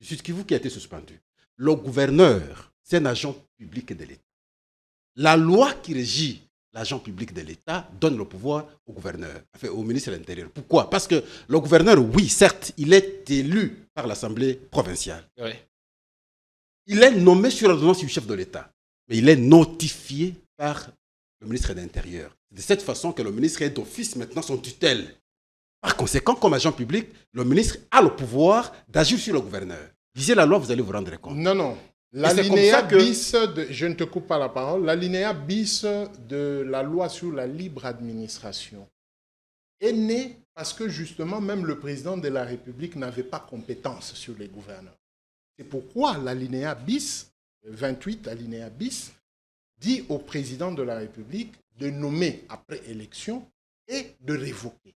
[SPEAKER 1] du Sud Kivu qui a été suspendu. Le gouverneur, c'est un agent public de l'État. La loi qui régit l'agent public de l'État donne le pouvoir au gouverneur, enfin, au ministre de l'Intérieur. Pourquoi? Parce que le gouverneur, oui, certes, il est élu par l'Assemblée provinciale.
[SPEAKER 2] Oui.
[SPEAKER 1] Il est nommé sur l'ordonnance du chef de l'État, mais il est notifié par le ministre de l'Intérieur. C'est de cette façon que le ministre est d'office maintenant son tutelle. Par conséquent, comme agent public, le ministre a le pouvoir d'agir sur le gouverneur. Lisez la loi, vous allez vous rendre compte.
[SPEAKER 3] Non, non. L'alinéa bis, je ne te coupe pas la parole, l'alinéa bis de la loi sur la libre administration est né parce que justement même le président de la République n'avait pas compétence sur les gouverneurs. C'est pourquoi l'alinéa bis, 28 alinéa bis, dit au président de la République de nommer après élection et de révoquer.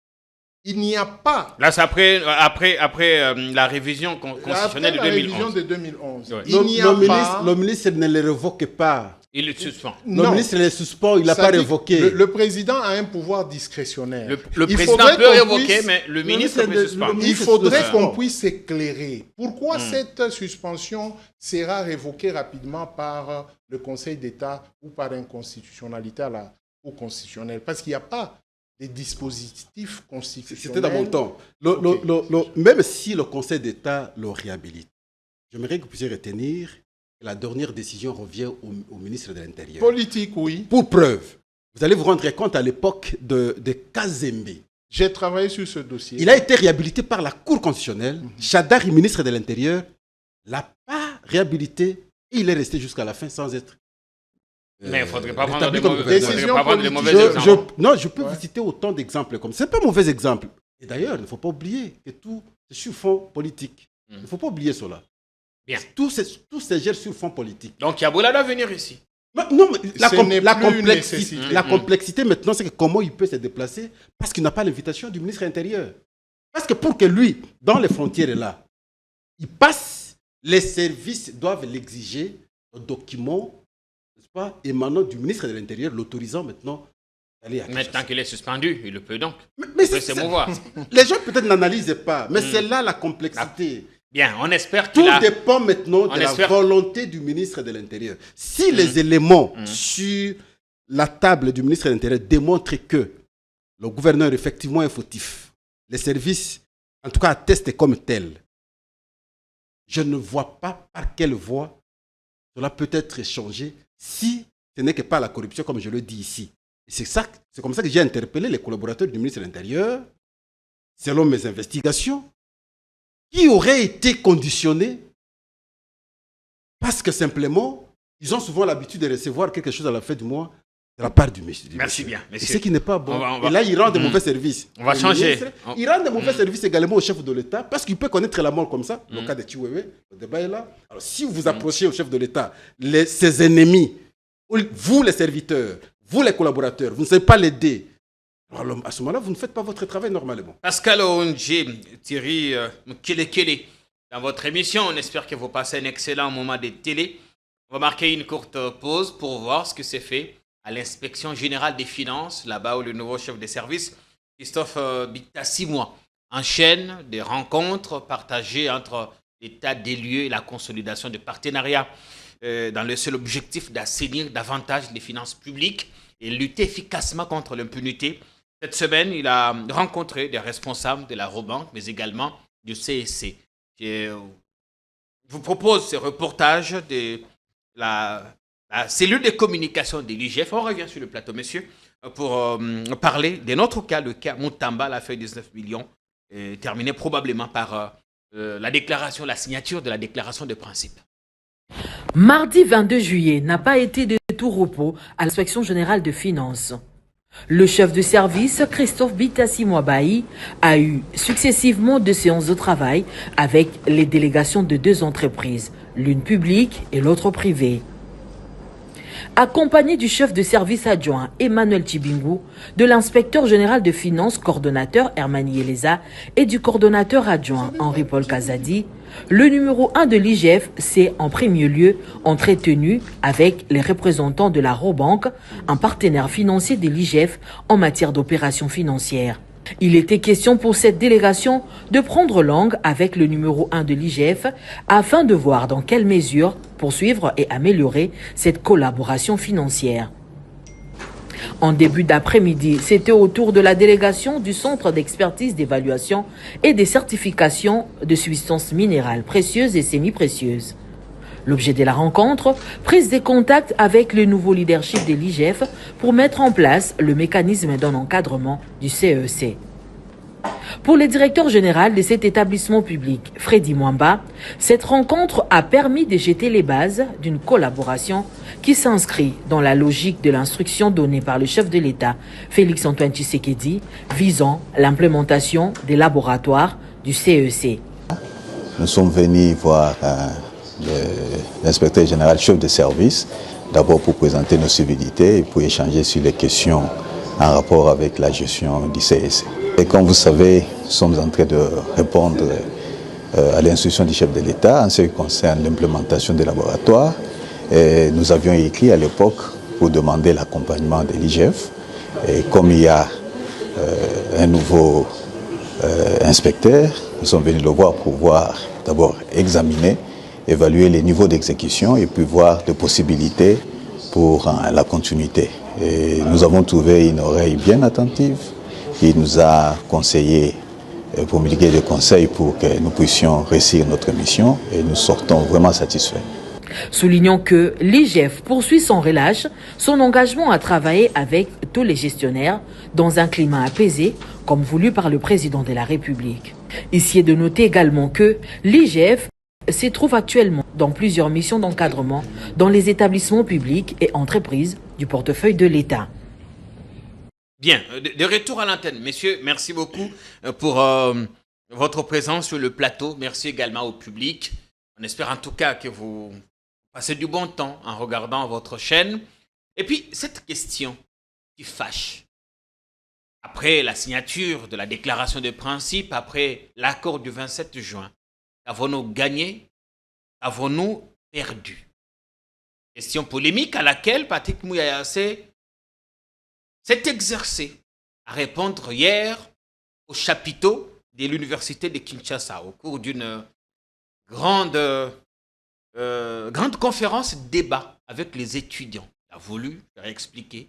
[SPEAKER 3] Il n'y a pas...
[SPEAKER 2] Là, c'est après la révision constitutionnelle de 2011.
[SPEAKER 3] La révision de 2011.
[SPEAKER 2] Ouais.
[SPEAKER 3] Il n'y a pas...
[SPEAKER 1] Le ministre ne les révoque pas.
[SPEAKER 2] Il le suspend.
[SPEAKER 1] Le ministre les suspend, il n'a pas révoqué.
[SPEAKER 3] Le président a un pouvoir discrétionnaire.
[SPEAKER 2] Le président peut révoquer, mais le ministre peut suspendre.
[SPEAKER 3] Il faudrait qu'on puisse s'éclairer. Pourquoi cette suspension sera révoquée rapidement par le Conseil d'État ou par inconstitutionnalité à la Cour constitutionnelle? Parce qu'il n'y a pas des dispositifs constitutionnels.
[SPEAKER 1] C'était dans mon temps. Même si le Conseil d'État le réhabilite, j'aimerais que vous puissiez retenir que la dernière décision revient au ministre de l'Intérieur.
[SPEAKER 3] Politique, oui.
[SPEAKER 1] Pour preuve, vous allez vous rendre compte à l'époque de Kazembe.
[SPEAKER 3] J'ai travaillé sur ce dossier.
[SPEAKER 1] Il a été réhabilité par la Cour constitutionnelle. Chadari, ministre de l'Intérieur, ne l'a pas réhabilité et il est resté jusqu'à la fin sans être...
[SPEAKER 2] Mais il ne faudrait pas prendre de mauvais
[SPEAKER 1] exemples. Non, je peux vous citer autant d'exemples comme ça. Ce n'est pas un mauvais exemple. Et d'ailleurs, il ne faut pas oublier que tout c'est sur fond politique. Il ne faut pas oublier cela.
[SPEAKER 2] Bien.
[SPEAKER 1] Tout se gère sur fond politique.
[SPEAKER 2] Donc, Yaboula doit venir ici.
[SPEAKER 1] Non, mais la complexité maintenant, c'est que comment il peut se déplacer parce qu'il n'a pas l'invitation du ministre de l'Intérieur. Parce que pour que lui, dans les frontières là, il passe, les services doivent l'exiger, le document émanant du ministre de l'Intérieur, l'autorisant maintenant d'aller à Kinshasa.
[SPEAKER 2] Maintenant qu'il est suspendu, il le peut donc.
[SPEAKER 1] Mais c'est s'émouvoir. Les gens peut-être n'analysent pas, mais c'est là la complexité.
[SPEAKER 2] Bien, on espère
[SPEAKER 1] qu'il Tout dépend maintenant de la volonté du ministre de l'Intérieur. Si les éléments sur la table du ministre de l'Intérieur démontrent que le gouverneur effectivement est fautif, les services, en tout cas, attestent comme tel, je ne vois pas par quelle voie cela peut être changé si ce n'est que par la corruption, comme je le dis ici. C'est comme ça que j'ai interpellé les collaborateurs du ministre de l'Intérieur, selon mes investigations, qui auraient été conditionnés parce que simplement, ils ont souvent l'habitude de recevoir quelque chose à la fin du mois de la part du ministre.
[SPEAKER 2] Merci bien, monsieur.
[SPEAKER 1] Ce qui n'est pas bon. Et là, il rend de mauvais services.
[SPEAKER 2] On va changer.
[SPEAKER 1] Il rend de mauvais services également au chef de l'État parce qu'il peut connaître la mort comme ça. Le cas de Chiwewe, le débat est là. Alors, si vous approchez au chef de l'État, ses ennemis, vous les serviteurs, vous les collaborateurs, vous ne savez pas l'aider. Alors, à ce moment-là, vous ne faites pas votre travail normalement.
[SPEAKER 2] Pascal Onge, Thierry Kelekele, dans votre émission, on espère que vous passez un excellent moment de télé. On va marquer une courte pause pour voir ce que c'est fait à l'inspection générale des finances, là-bas où le nouveau chef de service, Christophe Bitassimwa, enchaîne des rencontres partagées entre l'état des lieux et la consolidation de partenariats dans le seul objectif d'assainir davantage les finances publiques et lutter efficacement contre l'impunité. Cette semaine, il a rencontré des responsables de la Robank, mais également du CSC. Je vous propose ce reportage de la la cellule de communication de l'IGF. On revient sur le plateau, messieurs, pour parler de notre cas, le cas Moutamba, la feuille 19 millions, terminée probablement par la signature de la déclaration de principe.
[SPEAKER 8] Mardi 22 juillet n'a pas été de tout repos à l'inspection générale de finances. Le chef de service, Christophe Bitassi-Mouabaï, a eu successivement 2 séances de travail avec les délégations de 2 entreprises, l'une publique et l'autre privée. Accompagné du chef de service adjoint Emmanuel Tchibingou, de l'inspecteur général de finances coordonnateur Hermani Eleza et du coordonnateur adjoint Henri-Paul Kazadi, le numéro 1 de l'IGF s'est en premier lieu entretenu avec les représentants de la Robank, un partenaire financier de l'IGF en matière d'opérations financières. Il était question pour cette délégation de prendre langue avec le numéro 1 de l'IGF afin de voir dans quelle mesure poursuivre et améliorer cette collaboration financière. En début d'après-midi, c'était au tour de la délégation du Centre d'expertise d'évaluation et des certifications de substances minérales précieuses et semi-précieuses. L'objet de la rencontre, prise des contacts avec le nouveau leadership de l'IGF pour mettre en place le mécanisme d'un encadrement du CEC. Pour le directeur général de cet établissement public, Freddy Mwamba, cette rencontre a permis de jeter les bases d'une collaboration qui s'inscrit dans la logique de l'instruction donnée par le chef de l'État, Félix-Antoine Tshisekedi, visant l'implémentation des laboratoires du CEC.
[SPEAKER 12] Nous sommes venus voir l'inspecteur général chef de service, d'abord pour présenter nos civilités et pour échanger sur les questions en rapport avec la gestion du CEC. Et comme vous savez, nous sommes en train de répondre à l'instruction du chef de l'État en ce qui concerne l'implémentation des laboratoires. Et nous avions écrit à l'époque pour demander l'accompagnement de l'IGF. Et comme il y a un nouveau inspecteur, nous sommes venus le voir pour voir, d'abord examiner, évaluer les niveaux d'exécution et puis voir des possibilités pour la continuité. Et nous avons trouvé une oreille bien attentive qui nous a conseillé, promulgué des conseils pour que nous puissions réussir notre mission et nous sortons vraiment satisfaits.
[SPEAKER 8] Soulignons que l'IGF poursuit sans relâche son engagement à travailler avec tous les gestionnaires dans un climat apaisé, comme voulu par le président de la République. Ici est de noter également que l'IGF se trouve actuellement dans plusieurs missions d'encadrement dans les établissements publics et entreprises du portefeuille de l'État.
[SPEAKER 2] Bien, de retour à l'antenne. Messieurs, merci beaucoup pour votre présence sur le plateau. Merci également au public. On espère en tout cas que vous passez du bon temps en regardant votre chaîne. Et puis, cette question qui fâche. Après la signature de la déclaration de principe, après l'accord du 27 juin, avons-nous gagné? Avons-nous perdu? Question polémique à laquelle Patrick Mouyayassé s'est exercé à répondre hier au chapiteau de l'université de Kinshasa au cours d'une grande conférence débat avec les étudiants. Il a voulu leur expliquer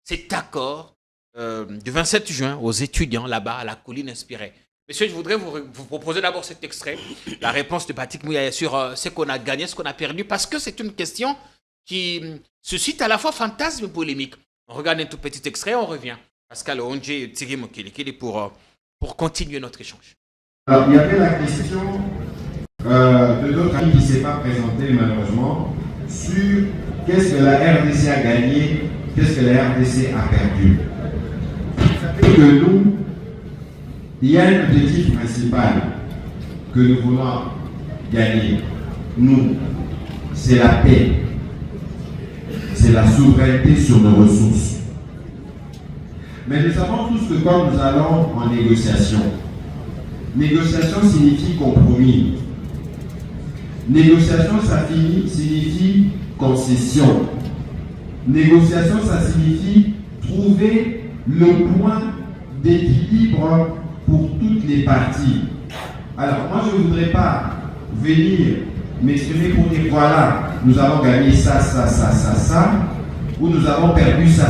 [SPEAKER 2] cet accord du 27 juin aux étudiants là-bas à la colline inspirée. Messieurs, je voudrais vous proposer d'abord cet extrait, la réponse de Patrick Mouyayassé sur ce qu'on a gagné, ce qu'on a perdu, parce que c'est une question qui suscite à la fois fantasme et polémique. On regarde un tout petit extrait, on revient. Pascal Onge et Thierry Mokele pour continuer notre échange.
[SPEAKER 13] Alors, il y avait la question de d'autres amis qui ne s'est pas présenté malheureusement sur qu'est-ce que la RDC a gagné, qu'est-ce que la RDC a perdu. Et que nous, il y a un objectif principal que nous voulons gagner. Nous, c'est la paix. C'est la souveraineté sur nos ressources. Mais nous savons tous que quand nous allons en négociation, négociation signifie compromis. Négociation, ça signifie concession. Négociation, ça signifie trouver le point d'équilibre pour toutes les parties. Alors, moi, je ne voudrais pas venir m'exprimer pour dire voilà, nous avons gagné ça, ou nous avons perdu ça.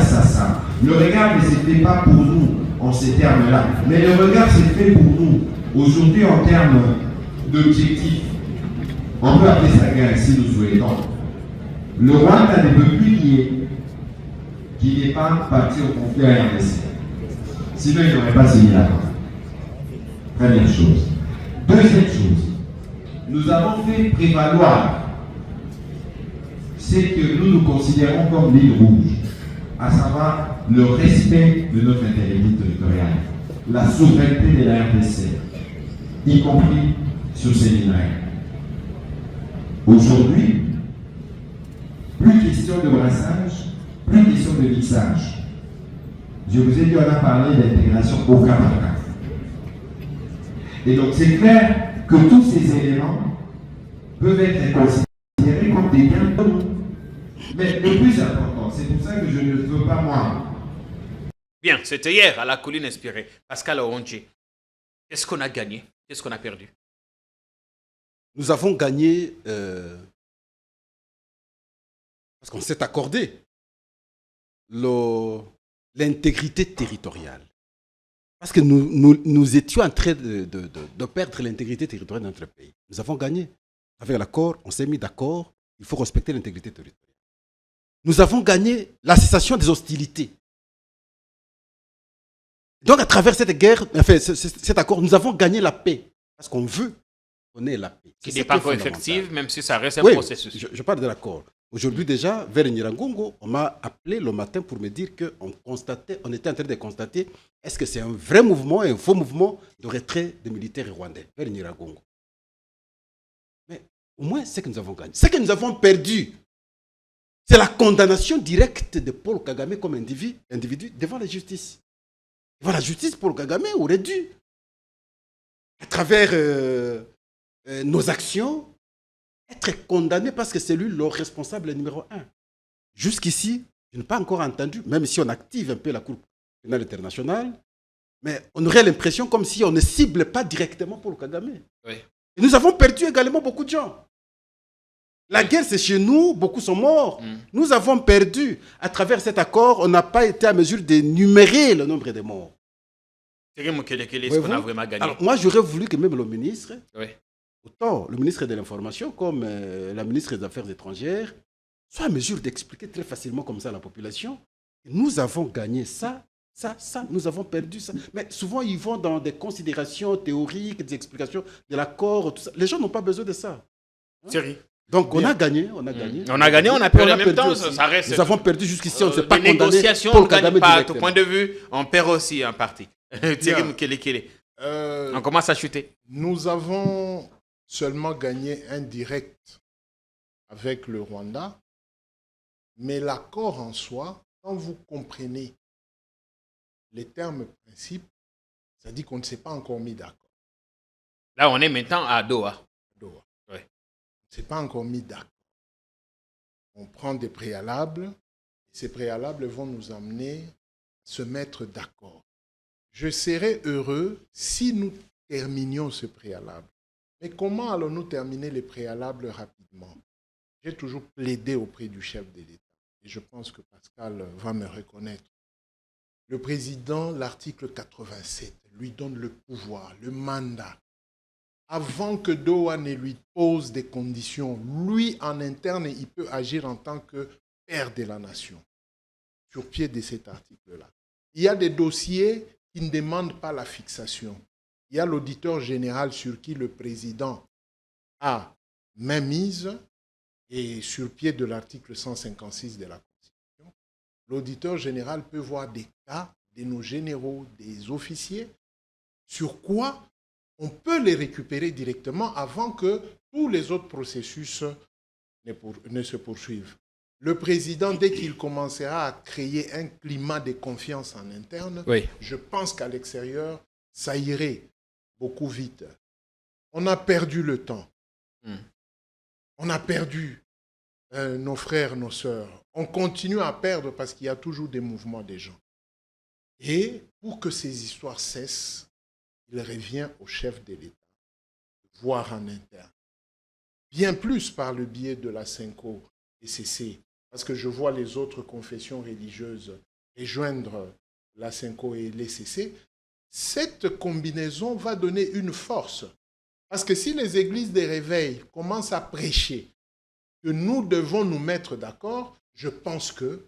[SPEAKER 13] Le regard ne s'est fait pas pour nous en ces termes-là, mais le regard s'est fait pour nous aujourd'hui en termes d'objectifs. On peut appeler ça gain si nous souhaitons. Le Rwanda ne peut plus nier qu'il n'est pas parti au conflit à RDC. Sinon, il n'aurait pas signé l'accord. Première chose. Deuxième chose, nous avons fait prévaloir ce que nous considérons comme ligne rouge, à savoir le respect de notre intégrité territoriale, la souveraineté de la RDC, y compris sur ces minerais. Aujourd'hui, plus question de brassage, plus question de mixage. Je vous ai dit, on a parlé d'intégration au cas par cas. Et donc c'est clair que tous ces éléments peuvent être considérés comme des biens communs. Mais le plus important, c'est pour ça que je ne veux pas moi.
[SPEAKER 2] Bien, c'était hier à la colline inspirée. Pascal Oronji, qu'est-ce qu'on a gagné? Qu'est-ce qu'on a perdu?
[SPEAKER 1] Nous avons gagné parce qu'on s'est accordé l'intégrité territoriale. Parce que nous étions en train de perdre l'intégrité territoriale de notre pays. Nous avons gagné. Avec l'accord, on s'est mis d'accord, il faut respecter l'intégrité territoriale. Nous avons gagné la cessation des hostilités. Donc à travers cette guerre, enfin cet accord, nous avons gagné la paix. Parce qu'on veut qu'on ait la paix.
[SPEAKER 2] Qui n'est pas encore effective, même si ça reste un processus.
[SPEAKER 1] Je parle de l'accord. Aujourd'hui déjà, vers Nyiragongo, on m'a appelé le matin pour me dire qu'on était en train de constater est-ce que c'est un vrai mouvement, un faux mouvement de retrait des militaires rwandais vers Nyiragongo. Mais au moins, c'est que nous avons gagné. Ce que nous avons perdu, c'est la condamnation directe de Paul Kagame comme individu devant la justice. Devant la justice, Paul Kagame aurait dû, à travers nos actions, être condamné parce que c'est lui le responsable numéro 1. Jusqu'ici, je n'ai pas encore entendu, même si on active un peu la Cour pénale internationale, mais on aurait l'impression comme si on ne cible pas directement Paul Kagame.
[SPEAKER 2] Oui.
[SPEAKER 1] Et nous avons perdu également beaucoup de gens. La guerre, c'est chez nous, beaucoup sont morts. Nous avons perdu. À travers cet accord, on n'a pas été à mesure d'énumérer le nombre de morts.
[SPEAKER 2] C'est ce qu'on a vraiment gagné.
[SPEAKER 1] Alors, moi, j'aurais voulu que même le ministre,
[SPEAKER 2] oui,
[SPEAKER 1] autant le ministre de l'Information comme la ministre des Affaires étrangères, soit à mesure d'expliquer très facilement comme ça à la population. Nous avons gagné ça, nous avons perdu ça. Mais souvent, ils vont dans des considérations théoriques, des explications de l'accord, tout ça. Les gens n'ont pas besoin de ça.
[SPEAKER 2] Thierry.
[SPEAKER 1] Donc, on a gagné, on a gagné.
[SPEAKER 2] On a gagné, on a perdu en même temps. Ça reste,
[SPEAKER 1] nous avons perdu jusqu'ici, on ne s'est pas condamné.
[SPEAKER 2] Les négociations, on ne gagne pas. À tout point de vue, on perd aussi en partie. Thierry Mukele. On commence à chuter.
[SPEAKER 3] Nous avons seulement gagné un direct avec le Rwanda, mais l'accord en soi, quand vous comprenez les termes principes, ça dit qu'on ne s'est pas encore mis d'accord.
[SPEAKER 2] Là, on est maintenant à Doha.
[SPEAKER 3] Oui. On ne s'est pas encore mis d'accord. On prend des préalables, et ces préalables vont nous amener à se mettre d'accord. Je serais heureux si nous terminions ce préalable. Mais comment allons-nous terminer les préalables rapidement? J'ai toujours plaidé auprès du chef de l'État. Et je pense que Pascal va me reconnaître. Le président, l'article 87, lui donne le pouvoir, le mandat. Avant que Doha ne lui pose des conditions, lui, en interne, il peut agir en tant que père de la nation, sur pied de cet article-là. Il y a des dossiers qui ne demandent pas la fixation. Il y a l'auditeur général sur qui le président a main mise et sur pied de l'article 156 de la Constitution. L'auditeur général peut voir des cas de nos généraux, des officiers, sur quoi on peut les récupérer directement avant que tous les autres processus ne se poursuivent. Le président, dès qu'il commencera à créer un climat de confiance en interne, oui, je pense qu'à l'extérieur, ça irait beaucoup vite. On a perdu le temps. On a perdu nos frères, nos sœurs. On continue à perdre parce qu'il y a toujours des mouvements des gens. Et pour que ces histoires cessent, il revient au chef de l'État de voir en interne. Bien plus par le biais de la CENCO et CC, parce que je vois les autres confessions religieuses rejoindre la CENCO et les CC, cette combinaison va donner une force. Parce que si les églises des réveils commencent à prêcher que nous devons nous mettre d'accord, je pense que...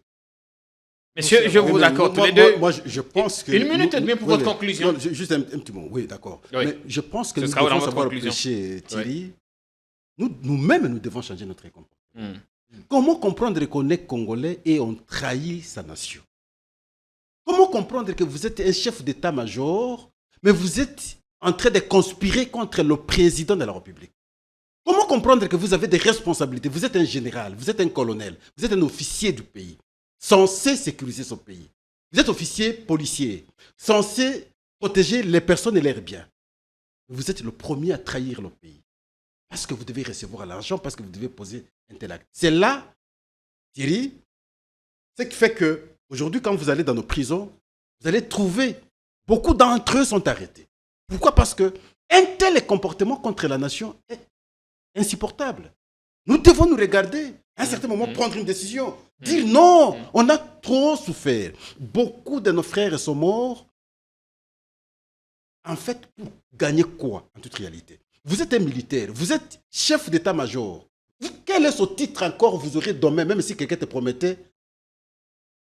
[SPEAKER 2] Messieurs, je vous accorde tous les deux.
[SPEAKER 1] Moi, je pense que...
[SPEAKER 2] Une minute et demie pour votre conclusion.
[SPEAKER 1] Non, juste un petit mot, oui, d'accord.
[SPEAKER 2] Oui.
[SPEAKER 1] Mais je pense que
[SPEAKER 2] Ce
[SPEAKER 1] nous
[SPEAKER 2] sera
[SPEAKER 1] devons
[SPEAKER 2] dans votre
[SPEAKER 1] savoir
[SPEAKER 2] conclusion.
[SPEAKER 1] prêcher, Thierry. Nous-mêmes, nous devons changer notre comportement.
[SPEAKER 2] Mm.
[SPEAKER 1] Comment comprendre qu'on est Congolais et on trahit sa nation? Comment comprendre que vous êtes un chef d'état-major, mais vous êtes en train de conspirer contre le président de la République? Comment comprendre que vous avez des responsabilités? Vous êtes un général, vous êtes un colonel, vous êtes un officier du pays, censé sécuriser son pays. Vous êtes officier policier, censé protéger les personnes et leurs biens. Vous êtes le premier à trahir le pays. Parce que vous devez recevoir l'argent, parce que vous devez poser un tel acte. C'est là, Thierry, ce qui fait que aujourd'hui, quand vous allez dans nos prisons, vous allez trouver beaucoup d'entre eux sont arrêtés. Pourquoi? Parce que un tel comportement contre la nation est insupportable. Nous devons nous regarder, à un certain moment, prendre une décision. Dire non, on a trop souffert. Beaucoup de nos frères sont morts. En fait, pour gagner quoi, en toute réalité? Vous êtes un militaire, vous êtes chef d'état-major. Quel est ce titre encore vous aurez demain, même si quelqu'un te promettait,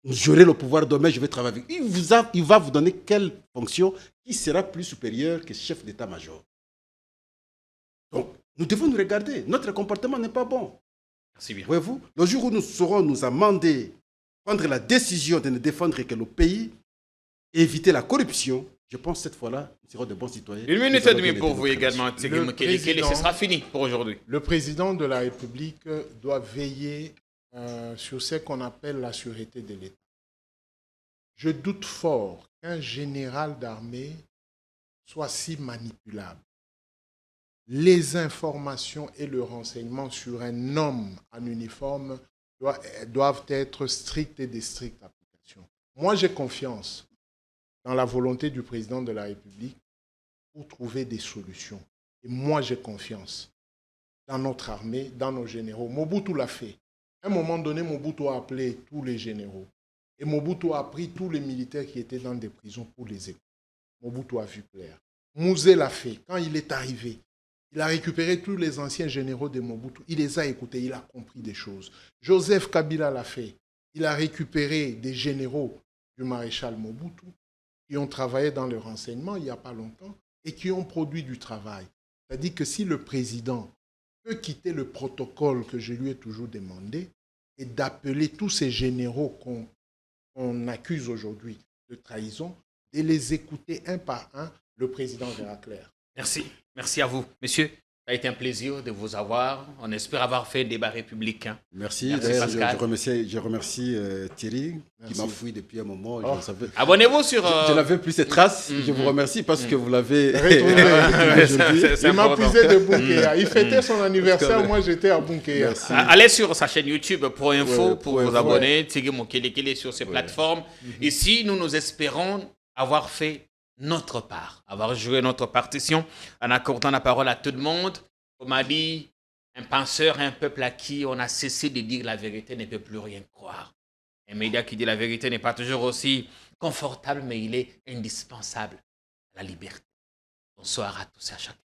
[SPEAKER 1] j'aurai le pouvoir demain, je vais travailler avec. Il va vous donner quelle fonction qui sera plus supérieure que chef d'état-major. Donc, nous devons nous regarder. Notre comportement n'est pas bon.
[SPEAKER 2] Merci bien.
[SPEAKER 1] Voyez-vous, le jour où nous saurons nous amender, prendre la décision de ne défendre que le pays, éviter la corruption, je pense que cette fois-là, nous serons de bons citoyens.
[SPEAKER 2] Une minute et demie pour vous également, Thierry Mokele. Ce sera fini pour aujourd'hui.
[SPEAKER 3] Le président de la République doit veiller sur ce qu'on appelle la sûreté de l'État. Je doute fort qu'un général d'armée soit si manipulable. Les informations et le renseignement sur un homme en uniforme doivent être strictes et de stricte application. Moi, j'ai confiance dans la volonté du président de la République pour trouver des solutions. Et moi, j'ai confiance dans notre armée, dans nos généraux. Mobutu l'a fait. À un moment donné, Mobutu a appelé tous les généraux. Et Mobutu a pris tous les militaires qui étaient dans des prisons pour les écouter. Mobutu a vu clair. Mouzé l'a fait. Quand il est arrivé, il a récupéré tous les anciens généraux de Mobutu. Il les a écoutés, il a compris des choses. Joseph Kabila l'a fait. Il a récupéré des généraux du maréchal Mobutu qui ont travaillé dans le renseignement il n'y a pas longtemps et qui ont produit du travail. C'est-à-dire que si le président peut quitter le protocole que je lui ai toujours demandé et d'appeler tous ces généraux qu'on accuse aujourd'hui de trahison, de les écouter un par un, le président verra clair.
[SPEAKER 2] Merci. Merci à vous. Messieurs, ça a été un plaisir de vous avoir. On espère avoir fait un débat républicain.
[SPEAKER 1] Merci.
[SPEAKER 2] D'ailleurs,
[SPEAKER 1] je remercie Thierry qui m'a fouillé depuis un moment.
[SPEAKER 2] Abonnez-vous sur...
[SPEAKER 1] Je n'avais plus ces traces. Je vous remercie parce que vous l'avez...
[SPEAKER 3] Il m'a puisé de Bunkeya. Il fêtait son anniversaire. Moi, j'étais à Bunkeya.
[SPEAKER 2] Allez sur sa chaîne YouTube Pro Info pour vous abonner. Thierry Mokele sur ces plateformes. Ici, nous espérons avoir fait notre part, avoir joué notre partition en accordant la parole à tout le monde. Comme a dit un penseur, un peuple à qui on a cessé de dire la vérité ne peut plus rien croire. Un média qui dit la vérité n'est pas toujours aussi confortable, mais il est indispensable à la liberté. Bonsoir à tous et à chacun.